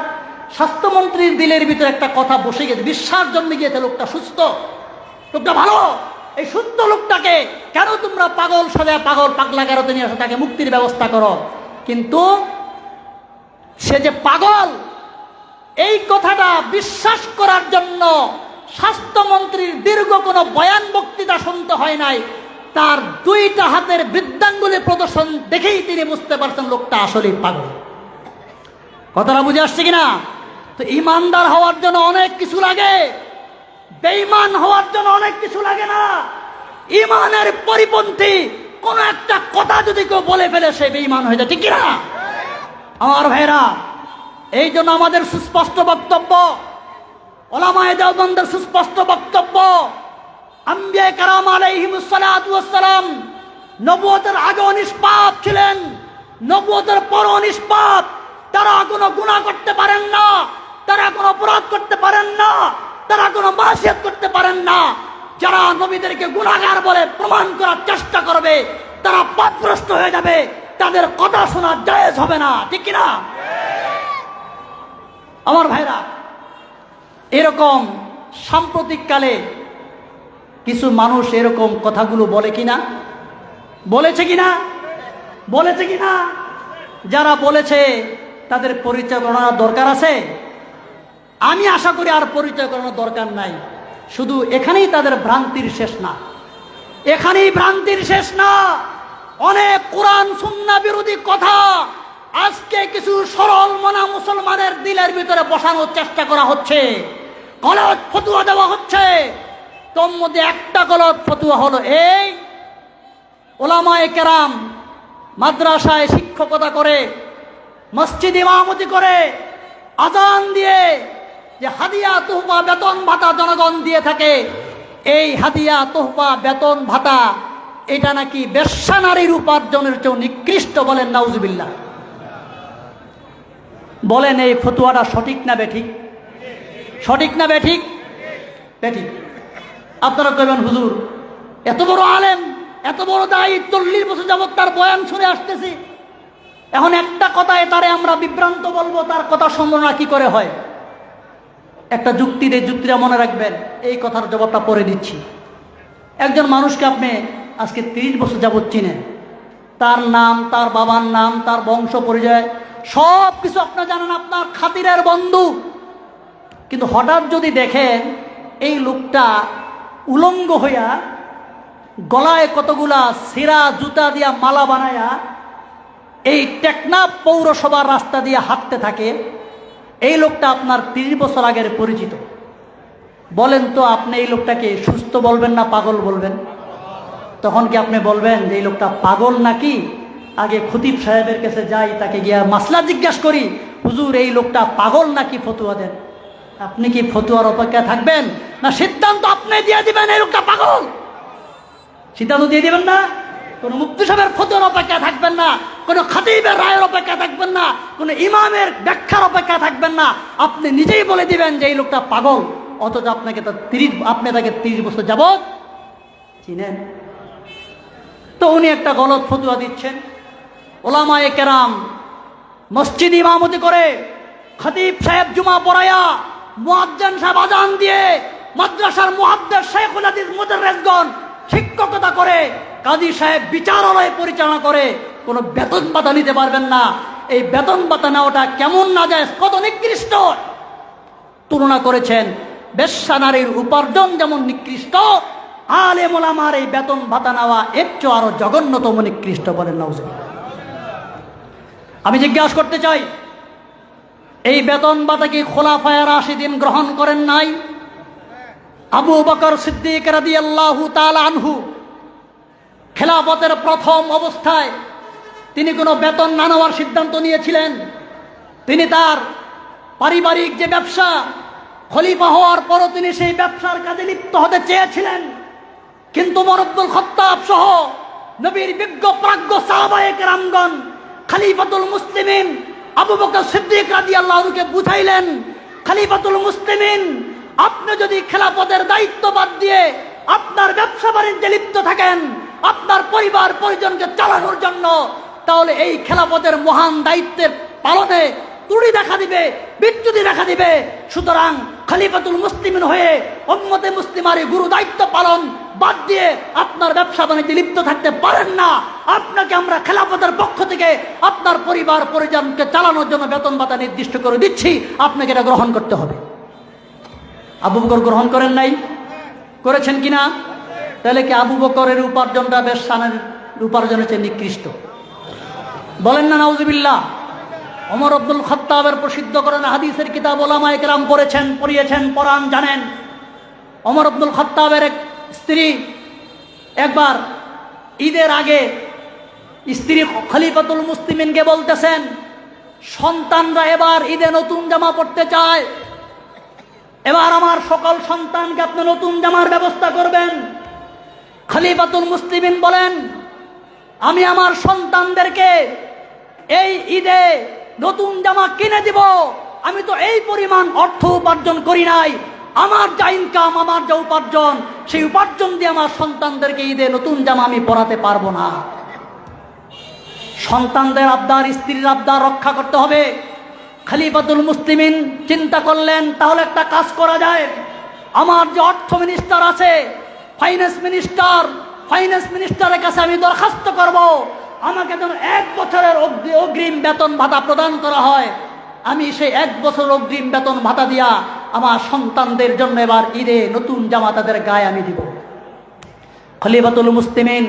স্বাস্থ্যমন্ত্রীর দিলের ভিতরে একটা কথা বসে গেছে, বিশ্বাস জন্মে গিয়েছে লোকটা সুস্থ, লোকটা ভালো। এই সুস্থ লোকটাকে কেন তোমরা পাগল সাজায় পাগলাগারতে নিয়ে আসো, তাকে মুক্তির ব্যবস্থা করো। কিন্তু সে যে পাগল, এই কথাটা বিশ্বাস করার জন্য স্বাস্থ্যমন্ত্রীর দীর্ঘ কোনো বয়ান বক্তৃতা শুনতে হয় নাই, তার দুইটা হাতের বৃদ্ধাঙ্গুলি প্রদর্শন দেখেই তিনি বুঝতে পারছেন লোকটা আসলেই পাগল। কথাটা বুঝে আসছে কিনা? তো ইমানদার হওয়ার জন্য অনেক কিছু লাগে, বেঈমান হওয়ার জন্য অনেক কিছু লাগে না। ইমানের পরিপন্থী কোন একটা কথা যদি কেউ বলে ফেলে, সে বেঈমান হয়ে যায়, ঠিক কিনা? আমার ভাইরা, এই জন্য আমাদের সুস্পষ্ট বক্তব্য, ওলামায়ে দেওবন্দের সুস্পষ্ট বক্তব্য, আম্বিয়া কেরাম আলাইহিমুস সালাতু ওয়াস সালাম নবুয়তের আগেও নিষ্পাপ ছিলেন, নবুয়তের পরও নিষ্পাপ। তারা কোনো গুনাহ করতে পারেন না, তারা কোনো অপরাধ করতে পারেন না, তারা কোনো মাসিয়াত করতে পারেন না। যারা নবীদেরকে গুনাহগার বলে প্রমাণ করার চেষ্টা করবে, তারা পথভ্রষ্ট হয়ে যাবে, তাদের কথা শোনা জায়েজ হবে না, ঠিক কিনা? আমার ভাইরা, এরকম সাম্প্রতিককালে কিছু মানুষ এরকম কথাগুলো বলে কিনা, বলেছে কিনা? বলেছে কিনা? যারা বলেছে তাদের পরিচয় করানোর দরকার আছে? আমি আশা করি আর পরিচয় করানোর দরকার নাই। শুধু এখানেই তাদের ভ্রান্তির শেষ না, এখানেই ভ্রান্তির শেষ না। অনেক কোরআন সুন্নাহ বিরোধী কথা আজকে কিছু সরল মনা মুসলমানের দিলের ভিতরে বসানোর চেষ্টা করা হচ্ছে, গলত ফতুয়া দেওয়া হচ্ছে। তোর মধ্যে একটা গলত ফতুয়া হলো এই, ওলামায়ে কেরাম মাদ্রাসায় শিক্ষকতা করে, মসজিদ ইমামতি করে, আজান দিয়ে যে হাদিয়া তোহফা বেতন ভাতা জনগণ দিয়ে থাকে, এই হাদিয়া তোহফা বেতন ভাতা এটা নাকি বেশ্যা নারীর উপার্জনের চেয়েও নিকৃষ্ট। বলেন নাউজুবিল্লাহ। বলেন এই ফতুয়াটা সঠিক না বেঠিক? সঠিক না বেঠিক? বেঠিক। আপনারা কইবেন হুজুর এত বড় আলেম, এত বড় দায়ী, 40 বছর যাবত তার বয়ান শুনে আসতেছি, এখন একটা কথায় তারে আমরা বিভ্রান্ত বলবো, তার কথা সম্ভাবনা কি করে হয়? একটা যুক্তি দিয়ে, যুক্তিটা মনে রাখবেন, এই কথার জবাবটা পরে দিচ্ছি। একজন মানুষকে আপনি আজকে 30 বছর যাবত চিনেন, তার নাম, তার বাবার নাম, তার বংশ পরিচয় সব কিছু আপনি জানেন, আপনার খাতিরের বন্ধু। কিন্তু হঠাৎ যদি দেখেন এই লোকটা উলঙ্গ হইয়া গলায় কতগুলা সেরা জুতা দিয়া মালা বানায়া এই টেকনাফ পৌরসভার রাস্তা দিয়ে হাঁটতে থাকে, এই লোকটা আপনার 30 বছর আগের পরিচিত, বলেন তো আপনি এই লোকটাকে সুস্থ বলবেন না পাগল বলবেন? তখন কি আপনি বলবেন যে এই লোকটা পাগল নাকি আগে খতিব সাহেবের কাছে যাই, তাকে গিয়া মাসলা জিজ্ঞাসা করি, হুজুর এই লোকটা পাগল নাকি ফতুয়া দেন? আপনি কি ফতুয়ার অপেক্ষা থাকবেন, না সিদ্ধান্ত আপনি দিয়ে দিবেন এই লোকটা পাগল? সিদ্ধান্ত দিয়ে দিবেন না? কোনো মুফতি সাহেবের ফতুয়ার অপেক্ষা থাকবেন না, কোনো খতিবের রায়ের অপেক্ষা থাকবেন না, কোনো ইমামের ব্যাখ্যার অপেক্ষা থাকবেন না, আপনি নিজেই বলে দিবেন যে এই লোকটা পাগল। অথচ আপনাকে তো আপনি তাকে 30 বছর যাবত চিনেন। তো উনি একটা গলত ফতুয়া দিচ্ছেন। ওলামায়ে কেরাম মসজিদ ইমামতি করে, খতিব সাহেব জুমা পড়ায়া, মুয়াজ্জিন সাহেব আজান দিয়ে, মাদ্রাসার মুহাদ্দিস শাইখুল হাদিস মুদাররিসগণ শিক্ষকতা করে, কাজী সাহেব বিচারালয় পরিচালনা করে, কোনো বেতন ভাতা নিতে পারবেন না। এই বেতন ভাতা নেওয়াটা কেমন নাজায়েজ, কত নিকৃষ্ট। তুলনা করেছেন বেশ্যা নারীর উপার্জন যেমন নিকৃষ্ট, আলেম ওলামার এই বেতন ভাতা নেওয়া এর চেয়ে আরো জঘন্যতম নিকৃষ্ট। বলেন নাউজুবিল্লাহ। আমি জিজ্ঞাসা করতে চাই, এই বেতন ভাতা কি খোলাফায়ে রাশিদিন গ্রহণ করেন নাই? আবু বকর সিদ্দিক রাদিয়াল্লাহু তাআলা আনহু খেলাফতের প্রথম অবস্থায় তিনি কোনো বেতন না নেওয়ার সিদ্ধান্ত নিয়েছিলেন। তিনি তার পারিবারিক যে ব্যবসা, খলিফা হওয়ার পরও তিনি সেই ব্যবসার কাজে লিপ্ত হতে চেয়েছিলেন, কিন্তু ওমর ইবনুল খাত্তাব সহ নবীর বিজ্ঞ প্রাজ্ঞ সাহাবায়ে কেরামগণ খলিফাতুল মুসলিমিন আবু বকর সিদ্দিক রাদিয়াল্লাহু আনহুকে বুঝাইলেন, খলিফাতুল মুসলিমিন আপনি যদি খেলাফতের দায়িত্ব বাদ দিয়ে আপনার ব্যবসা বাণিজ্যে লিপ্ত থাকেন আপনার পরিবার পরিজনকে চালানোর জন্য, তাহলে এই খেলাফতের মহান দায়িত্বের পালনে ত্রুটি দেখা দিবে, বিচ্যুতি দেখা দিবে। সুতরাং খলিফাতুল মুসলিমিন হয়ে উম্মতে মুসলিমার গুরু দায়িত্ব পালন বাদ দিয়ে আপনার ব্যবসা বাণিজ্যে লিপ্ত থাকতে পারেন না। আপনাকে আমরা খেলাফতের পক্ষ থেকে আপনার পরিবার পরিজনকে চালানোর জন্য বেতন ভাতা নির্দিষ্ট করে দিচ্ছি, আপনাকে এটা গ্রহণ করতে হবে। আবু বকর গ্রহণ করেন নাই? করেছেন কিনা? তাহলে কি আবু বকরের উপার্জনটা বেশ্যার উপার্জনের চেয়ে নিকৃষ্ট? বলেন না নাউজুবিল্লাহ। ওমর ইবনুল খাত্তাবের প্রসিদ্ধ করেন হাদিসের কিতাব ওলামায়ে কেরাম পড়েছেন, পড়িয়েছেন, পড়ান, জানেন। ওমর ইবনুল খাত্তাবের এক স্ত্রী একবার ঈদের আগে স্ত্রী খলিফাতুল মুসলিমিনকে বলতেছেন, সন্তানরা এবার ঈদে নতুন জামা পড়তে চায়, এবার আমার সকল সন্তানকে আপনি নতুন জামার ব্যবস্থা করবেন। খলিফাতুল মুসলিমিন বলেন, আমি আমার সন্তানদেরকে এই ঈদে নতুন জামা কিনে দিব, আমি তো এই পরিমাণ অর্থ উপার্জন করি নাই, আমার যা ইনকাম, আমার যা উপার্জন, সেই উপার্জন দিয়ে আমার সন্তানদেরকে ঈদে নতুন জামা আমি পরাতে পারবো না। সন্তানদের আবদার, স্ত্রীর আবদার রক্ষা করতে হবে। খলিফাতুল মুসলিমিন চিন্তা করলেন, তাহলে একটা কাজ করা যায়, আমার যে অর্থ মিনিস্টার আছে, ফাইন্যান্স মিনিস্টার, ফাইন্যান্স মিনিস্টারের কাছে আমি দরখাস্ত করব, আমাকে যেন 1 বছরের অগ্রিম বেতন ভাতা প্রদান করা হয়। আমি সেই 1 বছর অগ্রিম বেতন ভাতা দিয়া আমার সন্তানদের জন্য এবার ঈদে নতুন জামা তাদের গায়ে আমি দিব। খলিফাতুল মুসলিমিন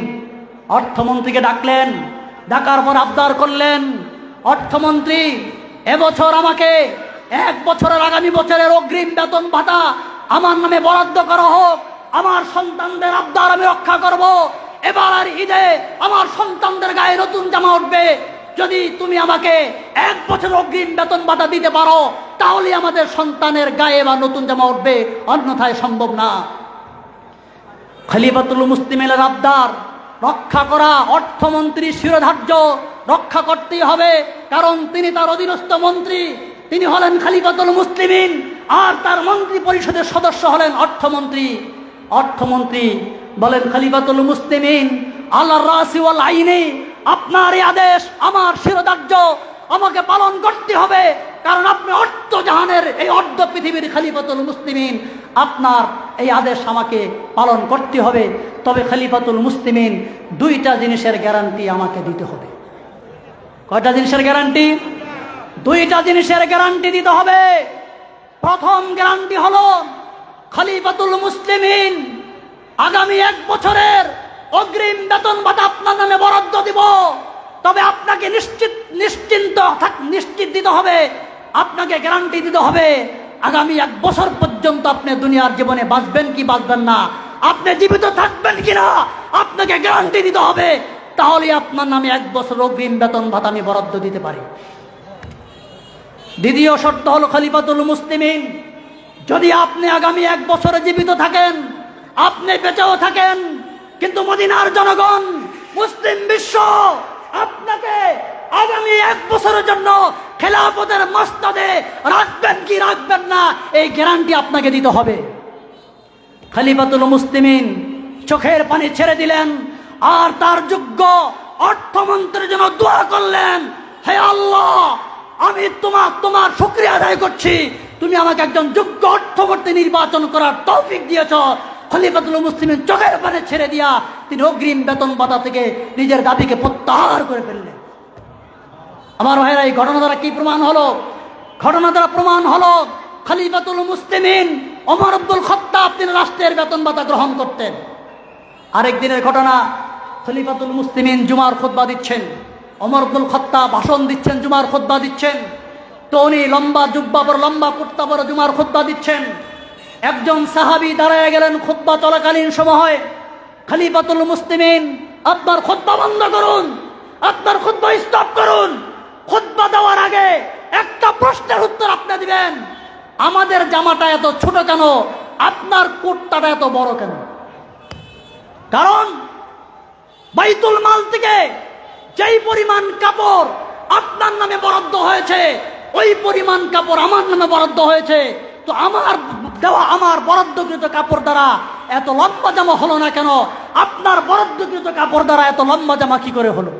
অর্থমন্ত্রীকে ডাকলেন, ডাকার পর আবদার করলেন, অর্থমন্ত্রী এবছর আমাকে 1 বছরের আগামী বছরের অগ্রিম বেতন ভাতা আমার নামে বরাদ্দ করা হোক, আমার সন্তানদের আবদার আমি রক্ষা করব। এবার ঈদে আমার সন্তানদের গায়ে নতুন জামা উঠবে, যদি তুমি আমাকে 1 বছর অগ্রিম বেতন ভাতা দিতে পারো তাহলে আমাদের সন্তানের গায়ে বা নতুন জামা উঠবে, অন্যথায় সম্ভব না। খলিফাতুল মুসলিমের আবদার রক্ষা করা অর্থমন্ত্রীর শিরোধার্য, রক্ষা করতেই হবে, কারণ তিনি তার অধীনস্থ মন্ত্রী, তিনি হলেন খলিফাতুল মুসলিমিন, আর তার মন্ত্রী পরিষদের সদস্য হলেন অর্থমন্ত্রী। অর্থমন্ত্রী বলেন, খলিফাতুল মুসলিমিন আল্লাহর রাসি ওয়াল আইনি, আপনার এই আদেশ আমার শিরোধার্য, আমাকে পালন করতে হবে, কারণ আপনি অর্ধজাহানের এই অর্ধ পৃথিবীর খলিফাতুল মুসলিমিন, আপনার এই আদেশ আমাকে পালন করতে হবে। তবে খলিফাতুল মুসলিমিন 2টা জিনিসের গ্যারান্টি আমাকে দিতে হবে। কয়টা জিনিসের গ্যারান্টি? 2টা জিনিসের গ্যারান্টি দিতে হবে। প্রথম গ্যারান্টি হলো খলিফাতুল মুসলিমিন আগামী 1 বছরের অগ্রিম বেতন ভাতা আপনার নামে বরাদ্দ দিব, তবে আপনাকে নিশ্চিত দিতে হবে, আপনাকে গ্যারান্টি দিতে হবে আগামী 1 বছর পর্যন্ত আপনি দুনিয়ার জীবনে বাঁচবেন কি বাঁচবেন না, আপনি জীবিত থাকবেন কিনা, আপনাকে গ্যারান্টি দিতে হবে, তাহলে আপনার নামে 1 বছর অগ্রিম বেতন ভাতা আমি বরাদ্দ দিতে পারি। দ্বিতীয় শর্ত হলো খলিফাতুল মুসলিমিন, যদি আপনি আগামী 1 বছরে জীবিত থাকেন, আপনি বেঁচেও থাকেন, কিন্তু মদিনার জনগণ, মুসলিম বিশ্ব আপনাকে আগামী 1 বছরের জন্য খেলাফতের মসনদে রাখবেন কি রাখবেন না, এই গ্যারান্টি আপনাকে দিতে হবে। খলিফাতুল মুসলিমিন চোখের পানি ছেড়ে দিলেন, আর তার যোগ্য অর্থমন্ত্রীর জন্য দোয়া করলেন, হে আল্লাহ, আমি তোমার শুকরিয়া আদায় করছি, তুমি আমাকে একজন যোগ্য অর্থমন্ত্রী নির্বাচন করার তৌফিক দিয়েছ। খলিফাতুল মুসলিমিন চোখের পানি ছেড়ে দিয়া তিনি অগ্রিম বেতন ভাতা থেকে নিজের দাবিকে প্রত্যাহার করে ফেললেন। আমার ভাইরা, এই ঘটনা দ্বারা কি প্রমাণ হলো? ঘটনা দ্বারা প্রমাণ হলো খলিফাতুল মুসলিমিন ওমর আব্দুল খাত্তাব তিনি রাষ্ট্রের বেতন ভাতা গ্রহণ করতেন। আরেকদিনের ঘটনা, খলিফাতুল মুসলিমিন জুমার খুতবা দিচ্ছেন, ওমর আব্দুল খাত্তাব ভাষণ দিচ্ছেন, জুমার খুতবা দিচ্ছেন, তো উনি লম্বা জুব্বা পরে লম্বা কুর্তা পরে জুমার খুতবা দিচ্ছেন। একজন সাহাবী দাঁড়ায় গেলেন খুতবা চলাকালীন সময়, খলিফাতুল মুসলিমিন আপনার খুতবা বন্ধ করুন, আপনার খুতবা স্টপ করুন, খুতবা দেওয়ার আগে একটা প্রশ্নের উত্তর আপনি দিবেন, আমাদের জামাটা এত ছোট কেন, আপনার কুর্তাটা এত বড় কেন? কারণ বাইতুল মাল থেকে যেই পরিমাণ কাপড় আপনার নামে বরাদ্দ হয়েছে, ওই পরিমাণ কাপড় আমার নামে বরাদ্দ হয়েছে, তো আমার বরাদ্দকৃত কাপড় দ্বারা এত লম্বা জামা হলো না কেন, আপনার বরাদ্দকৃত কাপড় দ্বারা এত লম্বা জামা কি করে হলো?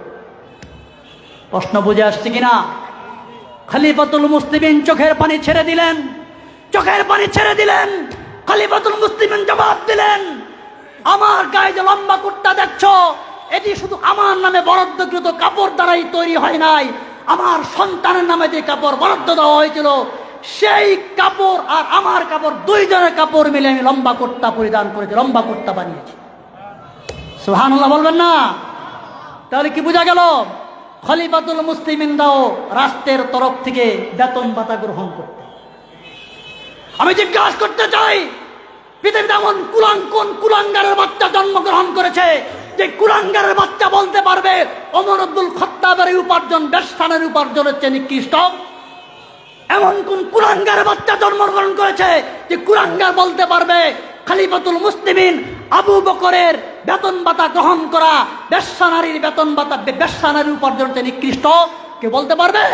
প্রশ্ন বুঝে আসছে কিনা? খলিফাতুল মুসলিমিন চোখের পানি ছেড়ে দিলেন, চোখের পানি ছেড়ে দিলেন। খলিফাতুল মুসলিমিন জবাব দিলেন, আমার গায়ে যে লম্বা কুর্তা দেখছো, এটি শুধু আমার নামে বরাদ্দকৃত কাপড় দ্বারাই তৈরি হয় নাই, আমার সন্তানের নামে যে কাপড় বরাদ্দ দেওয়া হয়েছিল, সেই কাপড় আর আমার কাপড় 2 জনের কাপড় মিলে আমি লম্বা কুর্তা পরিধান করেছি, লম্বা কুর্তা বানিয়েছি। সুবহানাল্লাহ বলবেন না? তাহলে কি বোঝা গেল? খলিফাতুল মুসলিমিনরাও রাষ্ট্রের তরফ থেকে বেতন ভাতা গ্রহণ করত। আমি জিজ্ঞাসা করতে চাই, পৃথিবীতে এমন কোন কুলাঙ্গারের বাচ্চা জন্মগ্রহণ করেছে যে কুলাঙ্গারের বাচ্চা বলতে পারবে ওমর আব্দুল খাত্তাবের উপার্জন বেশখানের উপার্জনের চেয়ে নিকৃষ্ট? এমন কোন কুলাঙ্গারের বাচ্চা জন্মগ্রহণ করেছে যে কুলাঙ্গার বলতে পারবে খলিফাতুল মুসলিমিন আবু বকরের বেতন ভাতা গ্রহণ করা বেশ্যানারীর বেতন ভাতা বেশ্যানারীর উপার্জনের চেয়ে নিকৃষ্ট? কে বলতে পারবে?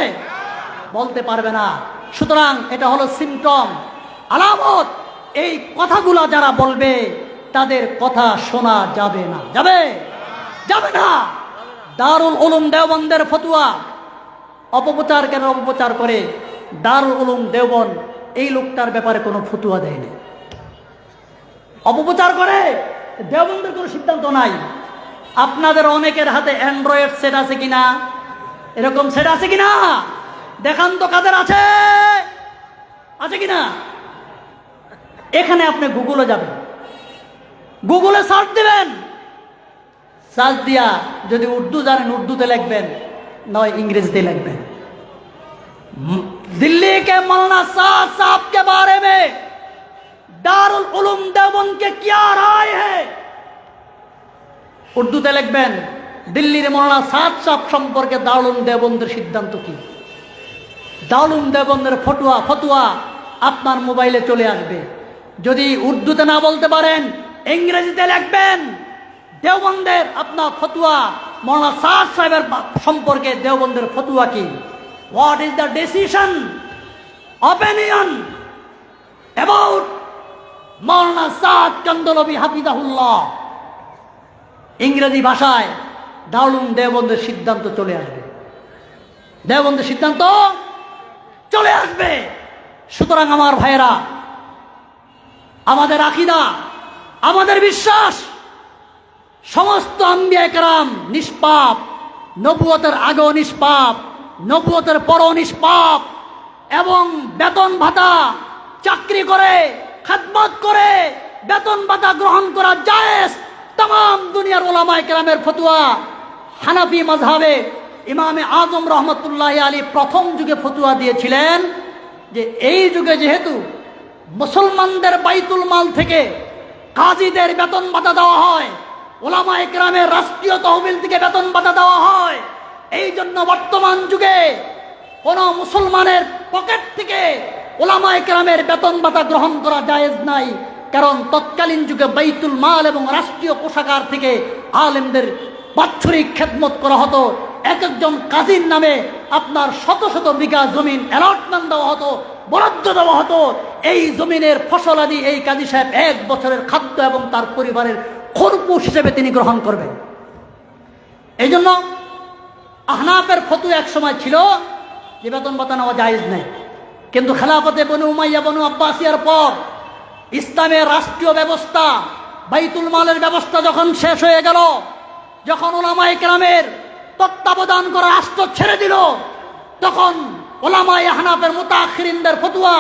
বলতে পারবে না। সুতরাং এটা হলো সিমটম, আলামত। এই কথাগুলা যারা বলবে তাদের কথা শোনা যাবে না, যাবে না। দারুল উলুম দেওবন্দের ফতোয়া অপপ্রচার কেন অপপ্রচার করে? দারুল উলুম দেওবন্দ এই লোকটার ব্যাপারে কোনো ফতোয়া দেয়নি, অপপ্রচার করে। দেওবন্দের কোনো সিদ্ধান্ত নাই। আপনাদের অনেকের হাতে অ্যান্ড্রয়েড সেট আছে কিনা? এরকম সেট আছে কিনা? দেখান তো কাদের আছে, আছে কিনা? এখানে আপনি গুগলে যাবেন, গুগলে সার্চ দিবেন, সার্চ দিয়া যদি উর্দু জানেন উর্দুতে লিখবেন, নয় इंग्रेजीতে लिखবেন। दिल्ली के मौलाना साद साहब के बारे में दारुल उलूम देवबंद के क्या राय है, উর্দুতে লিখবেন দিল্লির মৌলানা সাদ সাহেব সম্পর্কে দারুল উলুম দেওবন্দের সিদ্ধান্ত কি। দারুল উলুম দেওবন্দের ফতোয়া আপনার মোবাইলে চলে আসবে। যদি উর্দুতে না বলতে পারেন ইংরেজিতে লিখবেন দেওবন্দের আপনার ফতোয়া, মৌলানা সাদ সাহেবের সম্পর্কে দেওবন্দের ফতোয়া কি, what is the decision opinion about Maulana Saad Kandhlawi হাফিজাহুল্লাহ। ইংরেজি ভাষায় দারুল উলুম দেওবন্দের সিদ্ধান্ত চলে আসবে, দেওবন্দের সিদ্ধান্ত চলে আসবে। সুতরাং আমার ভাইয়েরা, আমাদের আকীদা, আমাদের বিশ্বাস, সমস্ত আম্বিয়া কেরাম নিষ্পাপ, নবুয়তের আগেও নিষ্পাপ, নবুয়তের পরও নিষ্পাপ, এবং বেতন ভাতা চাকরি করে খেদমত করে বেতন ভাতা গ্রহণ করা জায়েজ। तमाम দুনিয়ার উলামায়ে কেরামের ফতোয়া। হানাফি মাযহাবে ইমামে আজম রহমতুল্লাহি আলাইহি প্রথম যুগে ফতোয়া দিয়েছিলেন যে এই যুগে যেহেতু মুসলমানদের বাইতুল মাল থেকে কাজীদের বেতন ভাতা দেওয়া হয়, উলামায়ে কেরামের রাষ্ট্রীয় তহবিল থেকে বেতন ভাতা দেওয়া হয়, এই জন্য বর্তমান যুগে কোন মুসলমানের পকেট থেকে উলামায়ে কেরামের বেতন ভাতা গ্রহণ করা জায়েজ নাই। কারণ তৎকালীন যুগে বাইতুল মাল এবং রাষ্ট্রীয় কোষাগার থেকে আলেমদের বাৎসরিক খেদমত করা হতো। এক একজন কাজীর নামে আপনার শত শত বিঘা জমিন অ্যালটমেন্ট দেওয়া হতো, বরাদ্দ দেওয়া হতো। এই জমিনের ফসলাদি এই কাজী সাহেব এক বছরের খাদ্য এবং তার পরিবারের খরপোশ হিসেবে তিনি গ্রহণ করবেন। এই জন্য আহনাফের ফতোয়া এক সময় ছিল যে বেতন ভাতা নেওয়া জায়েজ নেই। কিন্তু খেলাফতে বনু উমাইয়া বনু আব্বাসিয়ার পর ইসলামের রাষ্ট্রীয় ব্যবস্থা, বাইতুল মালের ব্যবস্থা যখন শেষ হয়ে গেল, যখন উলামায়ে কেরামের তত্ত্বাবধান করা রাষ্ট্র ছেড়ে দিল, তখন উলামায়ে আহনাফের মুতাআখিরিনদের ফতোয়া,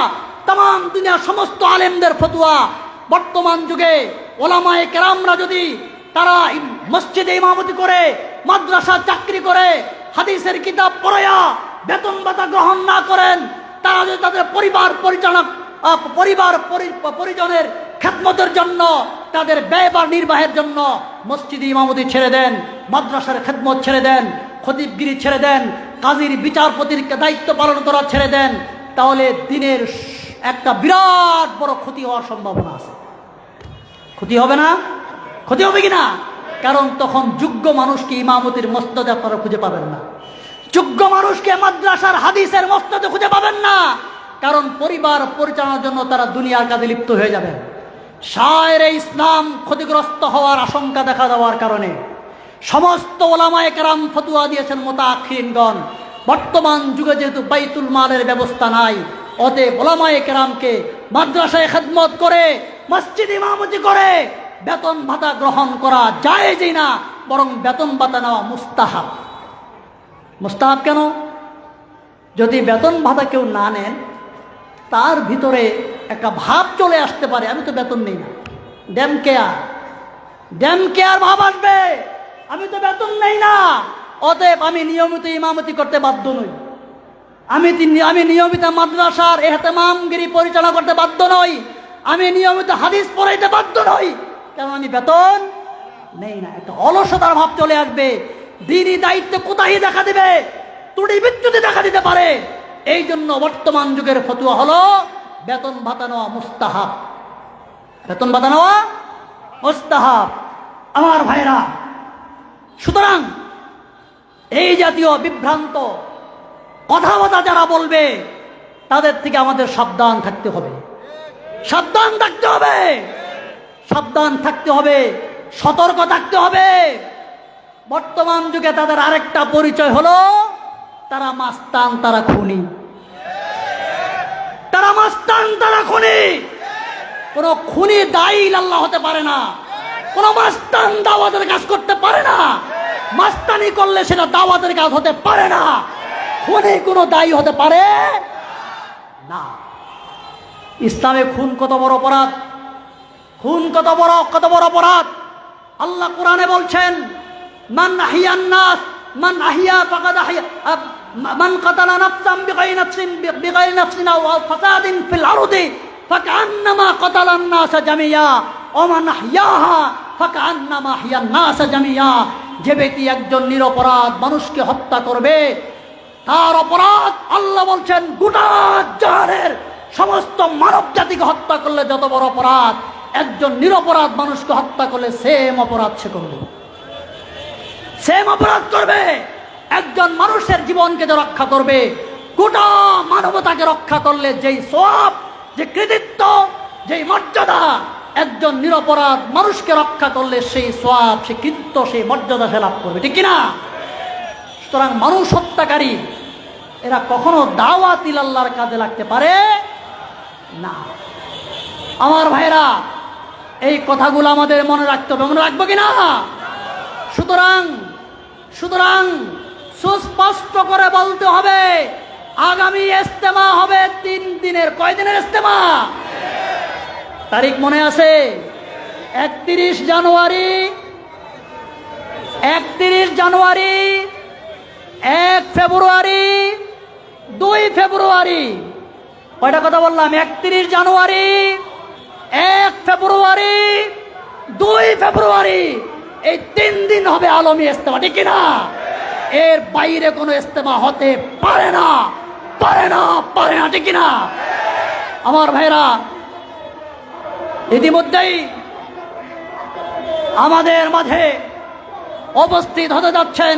तमाम দুনিয়ার সমস্ত আলেমদের ফতোয়া, বর্তমান যুগে উলামায়ে কেরামরা যদি তারা মসজিদে ইমামতি করে, মাদ্রাসা চাকরি করে, হাদিসের কিতাব পড়ায়া বেতন ভাতা গ্রহণ না করেন, তারা যদি তাদের পরিজনের খেদমতের জন্য, তাদের ব্যয়ভার নির্বাহের জন্য মসজিদে ইমামতি ছেড়ে দেন, মাদ্রাসার খেদমত ছেড়ে দেন, খতিবগিরি ছেড়ে দেন, কাজীর বিচারপতির দায়িত্ব পালন করা ছেড়ে দেন, তাহলে দিনের একটা বিরাট বড় ক্ষতি হওয়ার সম্ভাবনা আছে। ক্ষতি হবে না? ক্ষতি হবে কিনা? কারণ তখন যোগ্য মানুষকে ইমামতির মসনদে আপনারা খুঁজে পাবেন না, যোগ্য মানুষকে মাদ্রাসার হাদিসের মসনদে খুঁজে পাবেন না। কারণ পরিবার পরিচালনার জন্য তারা দুনিয়ার কাজে লিপ্ত হয়ে যাবেন। শায়েরে ইসলাম ক্ষতিগ্রস্ত হওয়ার আশঙ্কা দেখা দেওয়ার কারণে সমস্ত উলামায়ে কেরাম ফতোয়া দিয়েছেন মুতাআখিরিনগণ। বর্তমান যুগে যেহেতু বাইতুল মালের ব্যবস্থা নাই, অতএব উলামায়ে কেরামকে মাদ্রাসায় খেদমত করে, মসজিদ ইমামতি করে বেতন ভাতা গ্রহণ করা জায়েজই না, বরং বেতন ভাতা নেওয়া মুস্তাহাব। মুস্তাহাব কেন? যদি বেতন ভাতা কেউ না নেন, তার ভিতরে একটা ভাব চলে আসতে পারে, আমি তো বেতন নেই না, ড্যাম কেয়ার ভাব আসবে, আমি তো বেতন নেই না, অতএব আমি নিয়মিত ইমামতি করতে বাধ্য নই, আমি নিয়মিত মাদ্রাসার ইহতেমামগিরি পরিচালনা করতে বাধ্য নই, আমি নিয়মিত হাদিস পড়াইতে বাধ্য নই, কারণ আমি বেতন নেই না। একটা অলসতার ভাব চলে আসবে, দ্বীনি দায়িত্বে কোতাহি দেখা দিবে, ত্রুটি বিচ্যুতি দেখা দিতে পারে। এই জন্য বর্তমান যুগের ফতোয়া হলো বেতন ভাতা নেওয়া মুস্তাহাব, বেতন ভাতা নেওয়া মুস্তাহাব। আমার ভাইরা, সুতরাং এই জাতীয় বিভ্রান্ত কথাবার্তা যারা বলবে তাদের থেকে আমাদের সাবধান থাকতে হবে, সাবধান থাকতে হবে, সাবধান থাকতে হবে, সতর্ক থাকতে হবে। বর্তমান যুগে তাদের আরেকটা পরিচয় হলো তারা মাস্তান, তারা খুনি, তারা মাস্তান, তারা খুনি। কোন খুনি দায়ী আল্লাহ হতে পারে না, কোন মাস্তান দাওয়াতের কাজ করতে পারে না। মাস্তানি করলে সেটা দাওয়াতের কাজ হতে পারে না। খুনে কোনো দায়ী হতে পারে না। ইসলামে খুন কত বড় অপরাধ, খুন কত বড় অপরাধ। আল্লাহ কোরআনে বলছেন, মান আহিয়ান নাস মান আহিয়া ফাকাদ আহিয়া মান কাতালা নাফসান বিগাইরি নাফসিন আও ফাসাদিন ফিল আরদি ফাকান্নামা কাতালান নাস জামিয়া ওয়া মান আহইয়াহা ফাকান্নামা আহইয়ান নাস জামিয়া। যে ব্যক্তি একজন নিরপরাধ মানুষকে হত্যা করবে, তার অপরাধ আল্লাহ বলছেন গোটা জাহানের সমস্ত মানব জাতিকে হত্যা করলে যত বড় অপরাধ, একজন নিরপরাধ মানুষকে হত্যা করলে সেম অপরাধ সে করবে, সেম অপরাধ করবে। একজন মানুষের জীবনকে যে রক্ষা করবে, গোটা মানবতাকে রক্ষা করলে যেই সওয়াব, যে কৃতিত্ব, যেই মর্যাদা, একজন নিরপরাধ মানুষকে রক্ষা করলে সেই সওয়াব, সেই কৃতিত্ব, সেই মর্যাদা সে লাভ করবে, ঠিক কিনা? সুতরাং মানুষ হত্যাকারী এরা কখনো দাওয়াত ইলাল্লাহর কাজে লাগতে পারে না। আমার ভাইরা, এই কথাগুলো আমাদের মনে রাখতে হবে, মনে রাখবো কিনা? সুতরাং সুস্পষ্ট করে বলতে হবে, আগামী ইজতেমা হবে 3 দিনের। কয় দিনের ইজতেমা? তারিখ মনে আছে? 31 জানুয়ারি, 1 ফেব্রুয়ারি, 2 ফেব্রুয়ারি। কয়টা কথা বললাম? 31 জানুয়ারি, 1 ফেব্রুয়ারি, 2 ফেব্রুয়ারি। এই 3 দিন হবে আলমী ইজতেমা, ঠিক কিনা? এর বাইরে কোনো ইজতেমা হতে পারে না, ঠিক কিনা? আমার ভাইরা, ইতিমধ্যেই আমাদের মাঝে উপস্থিত হতে যাচ্ছেন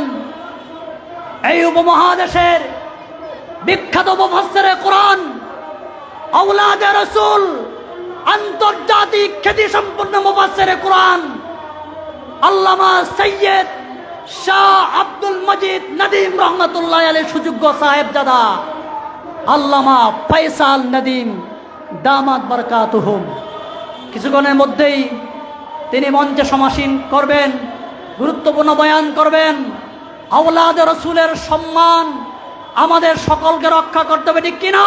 এই উপমহাদেশের বিখ্যাত মুফাসসিরে কোরআন, আওলাদে রাসূল, আন্তর্জাতিক খ্যাতি সম্পন্ন মুফাসসিরে কোরআন আল্লামা সৈয়দ শাহ আব্দুল মজিদ নদীম রহমতুল্লাহ আলাইহির সুযোগ্য সাহেবজাদা আল্লামা ফয়সাল নদীম দামাত বারাকাতুহুম। কিছুক্ষণের মধ্যেই তিনি মঞ্চে সমাসীন করবেন, গুরুত্বপূর্ণ বয়ান করবেন। আওলাদে রাসূলের সম্মান আমাদের সকলকে রক্ষা করতে হবে, ঠিক কিনা?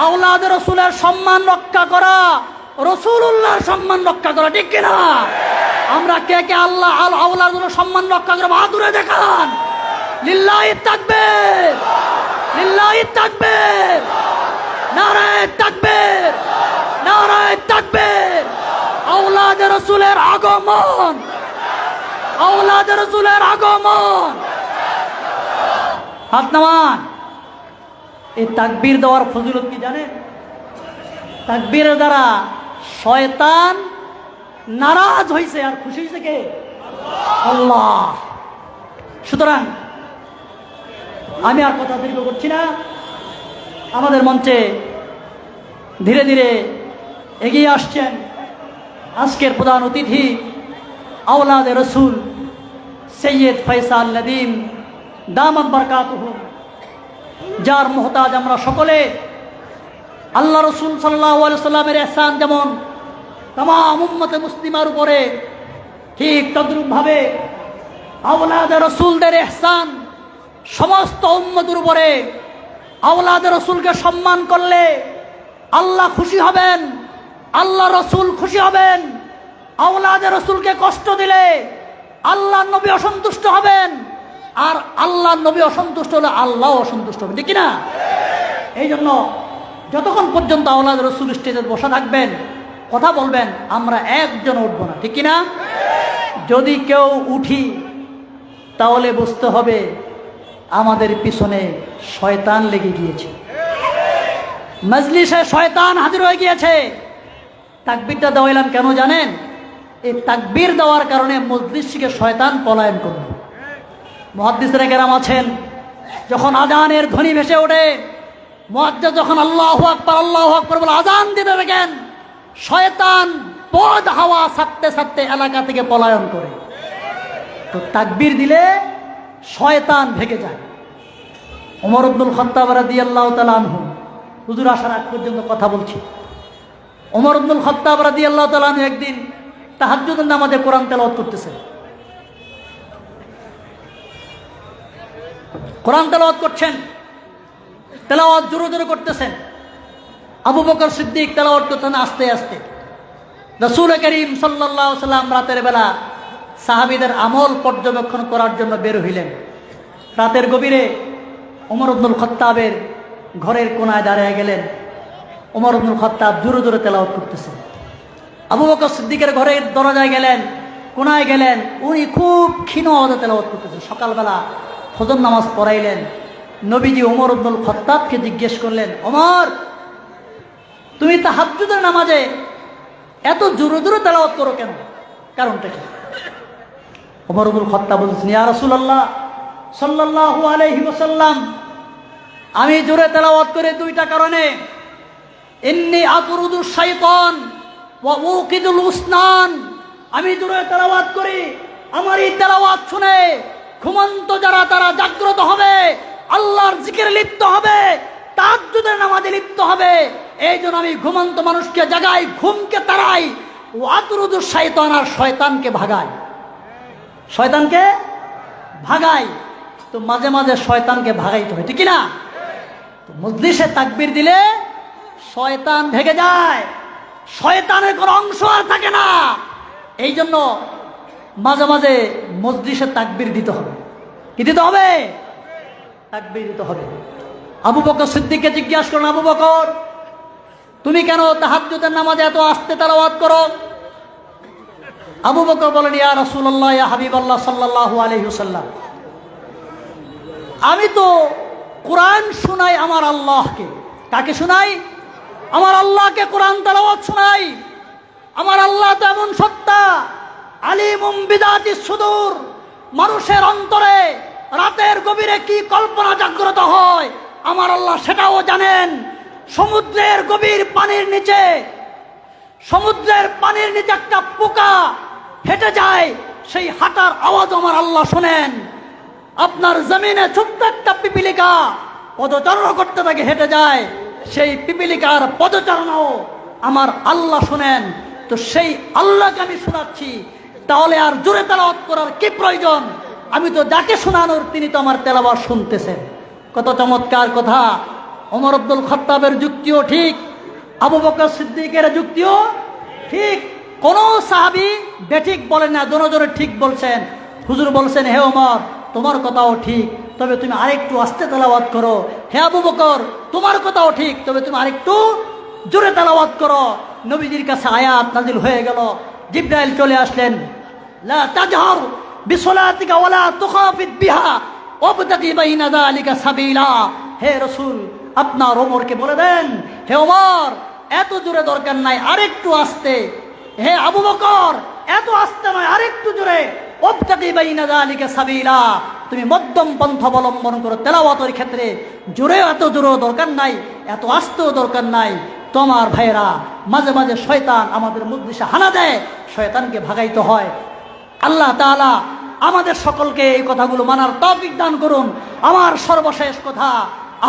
আওলাদে রাসূলের সম্মান রক্ষা করা, রাসূলুল্লাহর সম্মান রক্ষা করা, ঠিক কিনা? আমরা কে কে আল্লাহ আওলাদের সম্মান রক্ষা করবো? হাত তুলে দেখান। লিল্লাহি তাকবীর, লিল্লাহি তাকবীর, নারায়ে তাকবীর, নারায়ে তাকবীর। আওলাদে রাসূলের আগমন, আওলাদে রাসূলের আগমন। হাত নামান। এই তাকবীর দেওয়ার ফজিলত কি জানেন? তাকবীরের দ্বারা শয়তান নারাজ হয়েছে আর খুশি হয়েছে কে? আল্লাহ। সুতরাং আমি আর কথা দীর্ঘ করছি না, আমাদের মঞ্চে ধীরে ধীরে এগিয়ে আসছেন আজকের প্রধান অতিথি আওলাদে রাসূল সৈয়দ ফয়সাল নদীম দামাত বারাকাতুহুম, যার মুহতাজ আমরা সকলে। আল্লাহ রাসূল সাল্লাল্লাহু আলাইহি সাল্লামের ইহসান যেমন तमाम उम्मत मुस्लिमार उपरे ठीक तद्रुप भावे आওলাদে রাসূলদের ইহসান समस्त उम्मतेर उपरे। आওলাদে রাসূলকে सम्मान करले आल्लाह खुशी हबेन, आल्लाह रसूल खुशी हबेन। आওলাদে রাসূলকে कष्ट दिले आल्लाह नबी असंतुष्ट हबेन, और आल्लाह नबी असंतुष्ट हले आल्लाह असंतुष्ट हबेन, ठीक ना? এই জন্য যতক্ষণ পর্যন্ত আওলাদে রাসূল স্টেজে বসা থাকবেন, কথা বলবেন, আমরা একজন উঠবো না, ঠিক কিনা? যদি কেউ উঠি তাহলে বুঝতে হবে আমাদের পিছনে শয়তান লেগে গিয়েছে, মজলিসে শয়তান হাজির হয়ে গিয়েছে। তাকবীরটা দেওয়াইলাম কেন জানেন? এই তাকবীর দেওয়ার কারণে মজলিস থেকে শয়তান পলায়ন করবে। মুহাদ্দিসরা কেরাম আছেন, যখন আজানের ধ্বনি ভেসে ওঠে, মুয়াজ্জিন যখন আল্লাহু আকবার বলে আজান দিতে থাকেন, শয়তান পদ হাওয়া ছাড়তে ছাড়তে এলাকা থেকে পলায়ন করে। তো তাকবীর দিলে শয়তান ভেগে যায়। ওমর ইবনুল খাত্তাব রাদিয়াল্লাহু তাআলা আনহু, হুজুর আসার আগ পর্যন্ত কথা বলছি। ওমর ইবনুল খাত্তাব রাদিয়াল্লাহু তাআলা আনহু একদিন তাহাজ্জুদের নামাজে কোরআন তেলাওয়াত করতেছে, কোরআন তেলাওয়াত করছেন, তেলাওয়াত জোরে জোরে করতেছেন। আবু বকর সিদ্দিক তেলাওয়াত করতেন আস্তে আস্তে। রাসূল করিম সাল্লাল্লাহু আলাইহি ওয়াসাল্লাম রাতের বেলা সাহাবীদের আমল পর্যবেক্ষণ করার জন্য বের হইলেন। রাতের গভীরে ওমর ইবনুল খাত্তাবের ঘরের কোনায় দাঁড়িয়ে গেলেন। ওমর ইবনুল খাত্তাব জোরে জোরে তেলাওয়াত করতেছেন। আবু বকর সিদ্দিকের ঘরের দরজায় গেলেন, কোনায় গেলেন, উনি খুব ক্ষীণ আওয়াজে তেলাওয়াত করতেছেন। সকালবেলা ফজর নামাজ পড়াইলেন। নবীজি ওমর ইবনুল খাত্তাবকে জিজ্ঞেস করলেন, ওমর, তুমি তাহাজ্জুদের নামাজে এত জোরে জোরে তেলাওয়াত করো কেন? কারণটা কি? ওমর ইবনুল খাত্তাব বলছেন, ইয়া রাসূলুল্লাহ সাল্লাল্লাহু আলাইহি ওয়াসাল্লাম, আমি জোরে তেলাওয়াত করে দুইটা কারণে। ইন্নী আতরুদুশ শাইতান ওয়া উকিদুল উসনান, আমি জোরে তেলাওয়াত করি, আমার এই তেলাওয়াত শুনে ঘুমন্ত যারা তারা জাগ্রত হবে, আল্লাহর জিকিরে লিপ্ত হবে, তাহাজ্জুদের নামাজে লিপ্ত হবে। এই জন্য আমি ঘুমন্ত মানুষকে জাগাই, ঘুমকে তাড়াই। আতরুদুশ শাইতান, আর শয়তানকে ভাগাই, শয়তানকে ভাগাই। তো মাঝে মাঝে শয়তানকে ভাগাইতে হয়, ঠিক না? তো মজলিসে তাকবীর দিলে শয়তান ভেগে যায়, শয়তানের কোনো অংশ আর থাকে না। এই জন্য মাঝে মাঝে মজলিসে তাকবীর দিতে হবে। কি দিতে হবে? তাকবীর দিতে হবে। আবু বকর সিদ্দিককে জিজ্ঞাসা করলেন, আবু বকর, তুমি কেন তাহাজ্জুদের নামাজে এত আস্তে তেলাওয়াত করো? আবু বকর বলেন, ইয়া রাসূলুল্লাহ, ইয়া হাবিবাল্লাহ সাল্লাল্লাহু আলাইহি ওয়াসাল্লাম, আমি তো কোরআন শুনাই আমার আল্লাহকে। কাকে শুনাই? আমার আল্লাহকে কোরআন তেলাওয়াত শুনাই। আমার আল্লাহ তো এমন সত্তা, আলিমুম বিদাতিস সুদূর, মানুষের অন্তরে রাতের গভীরে কি কল্পনা জাগ্রত হয় আমার আল্লাহ সেটাও জানেন। সমুদ্রের গভীর পানির নিচে, সমুদ্রের পানির নিচে একটা পোকা হেঁটে যায়, সেই হাঁটার আওয়াজ আমার আল্লাহ শোনেন। আপনার জমিনে ছোট্ট একটা পিপিলিকা পদচারণা করতে থাকে, হেঁটে যায়, সেই পিপিলিকার পদচারণাও আমার আল্লাহ শোনেন। তো সেই আল্লাহকে আমি শোনাচ্ছি, তাহলে আর জোরে তেলাওয়াত করার কি প্রয়োজন? আমি তো যাকে শোনানোর তিনি তো আমার তেলাওয়াত শুনতেছেন। কত চমৎকার কথা! ওমর ইবনুল খাত্তাবের যুক্তিও ঠিক, আবু বকর সিদ্দিকের যুক্তিও ঠিক। কোন সাহাবী বেঠিক বলেন না, দুজনে ঠিক বলছেন। হুজুর বলছেন, হে ওমর, তোমার কথাও ঠিক, তবে তুমি আরেকটু আস্তে তেলাওয়াত করো। হে আবু বকর, তোমার কথাও ঠিক, তবে তুমি আরেকটু জোরে তেলাওয়াত করো। নবীজির কাছে আয়াত নাজিল হয়ে গেল, জিবরাইল চলে আসলেন। লা তাজহার বিসলাতিকা ওয়ালা তুখাফিত বিহা ওয়াবতাগি বাইনা যালিকা সাবিলা। হে রাসূল, আপনার ওমরকে বলে দেন, হে ওমর, এত জোরে দরকার নাই, আরেকটু আস্তে। হে আবু বকর, এত আস্তে নয়, আরেকটু জোরে। ওয়াবতাগি বাইনা যালিকা সাবিলা, তুমি মধ্যম পন্থা অবলম্বন করো তেলাওয়াতের ক্ষেত্রে। জোরে এত জোরেও দরকার নাই, এত আস্তেও দরকার নাই। তোমার ভাইরা, মাঝে মাঝে শয়তান আমাদের মজলিসে হানা দেয়, শয়তানকে ভাগাইতে হয়। আল্লাহ তাআলা আমাদের সকলকে এই কথাগুলো মানার তৌফিক দান করুন। আমার সর্বশেষ কথা,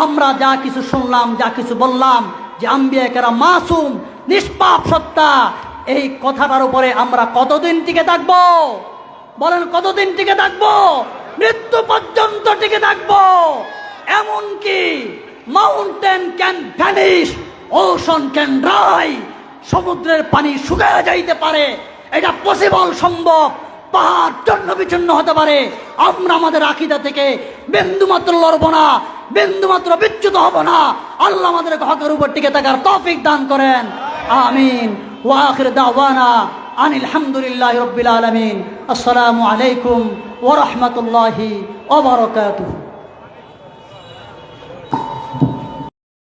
আমরা যা কিছু শুনলাম, যা কিছু বললাম, যে আম্বিয়া কেরাম মাসুম, নিষ্পাপ সত্তা, এই কথাটার উপরে আমরা কতদিন টিকে থাকবো? বলেন, কতদিন টিকে থাকবো? মৃত্যু পর্যন্ত টিকে থাকবো। এমনকি mountain can vanish, ocean can dry, সমুদ্রের পানি শুকিয়ে যাইতে পারে, এটা পসিবল, সম্ভব। পাহাড় চন্ন বিচন্ন হতে পারে, আমরা আমাদের আকীদা থেকে বিন্দুমাত্র লড়বো না, বিন্দুমাত্র বিচ্যুত হব না। আল্লাহ আমাদের হকের উপর টিকে থাকার তৌফিক দান করেন, আমিন। ওয়া আখির দাওয়ানা আনিল হামদুলিল্লাহি রাব্বিল আলামিন। আসসালামু আলাইকুম ওয়া রাহমাতুল্লাহি ওয়া বারাকাতুহু।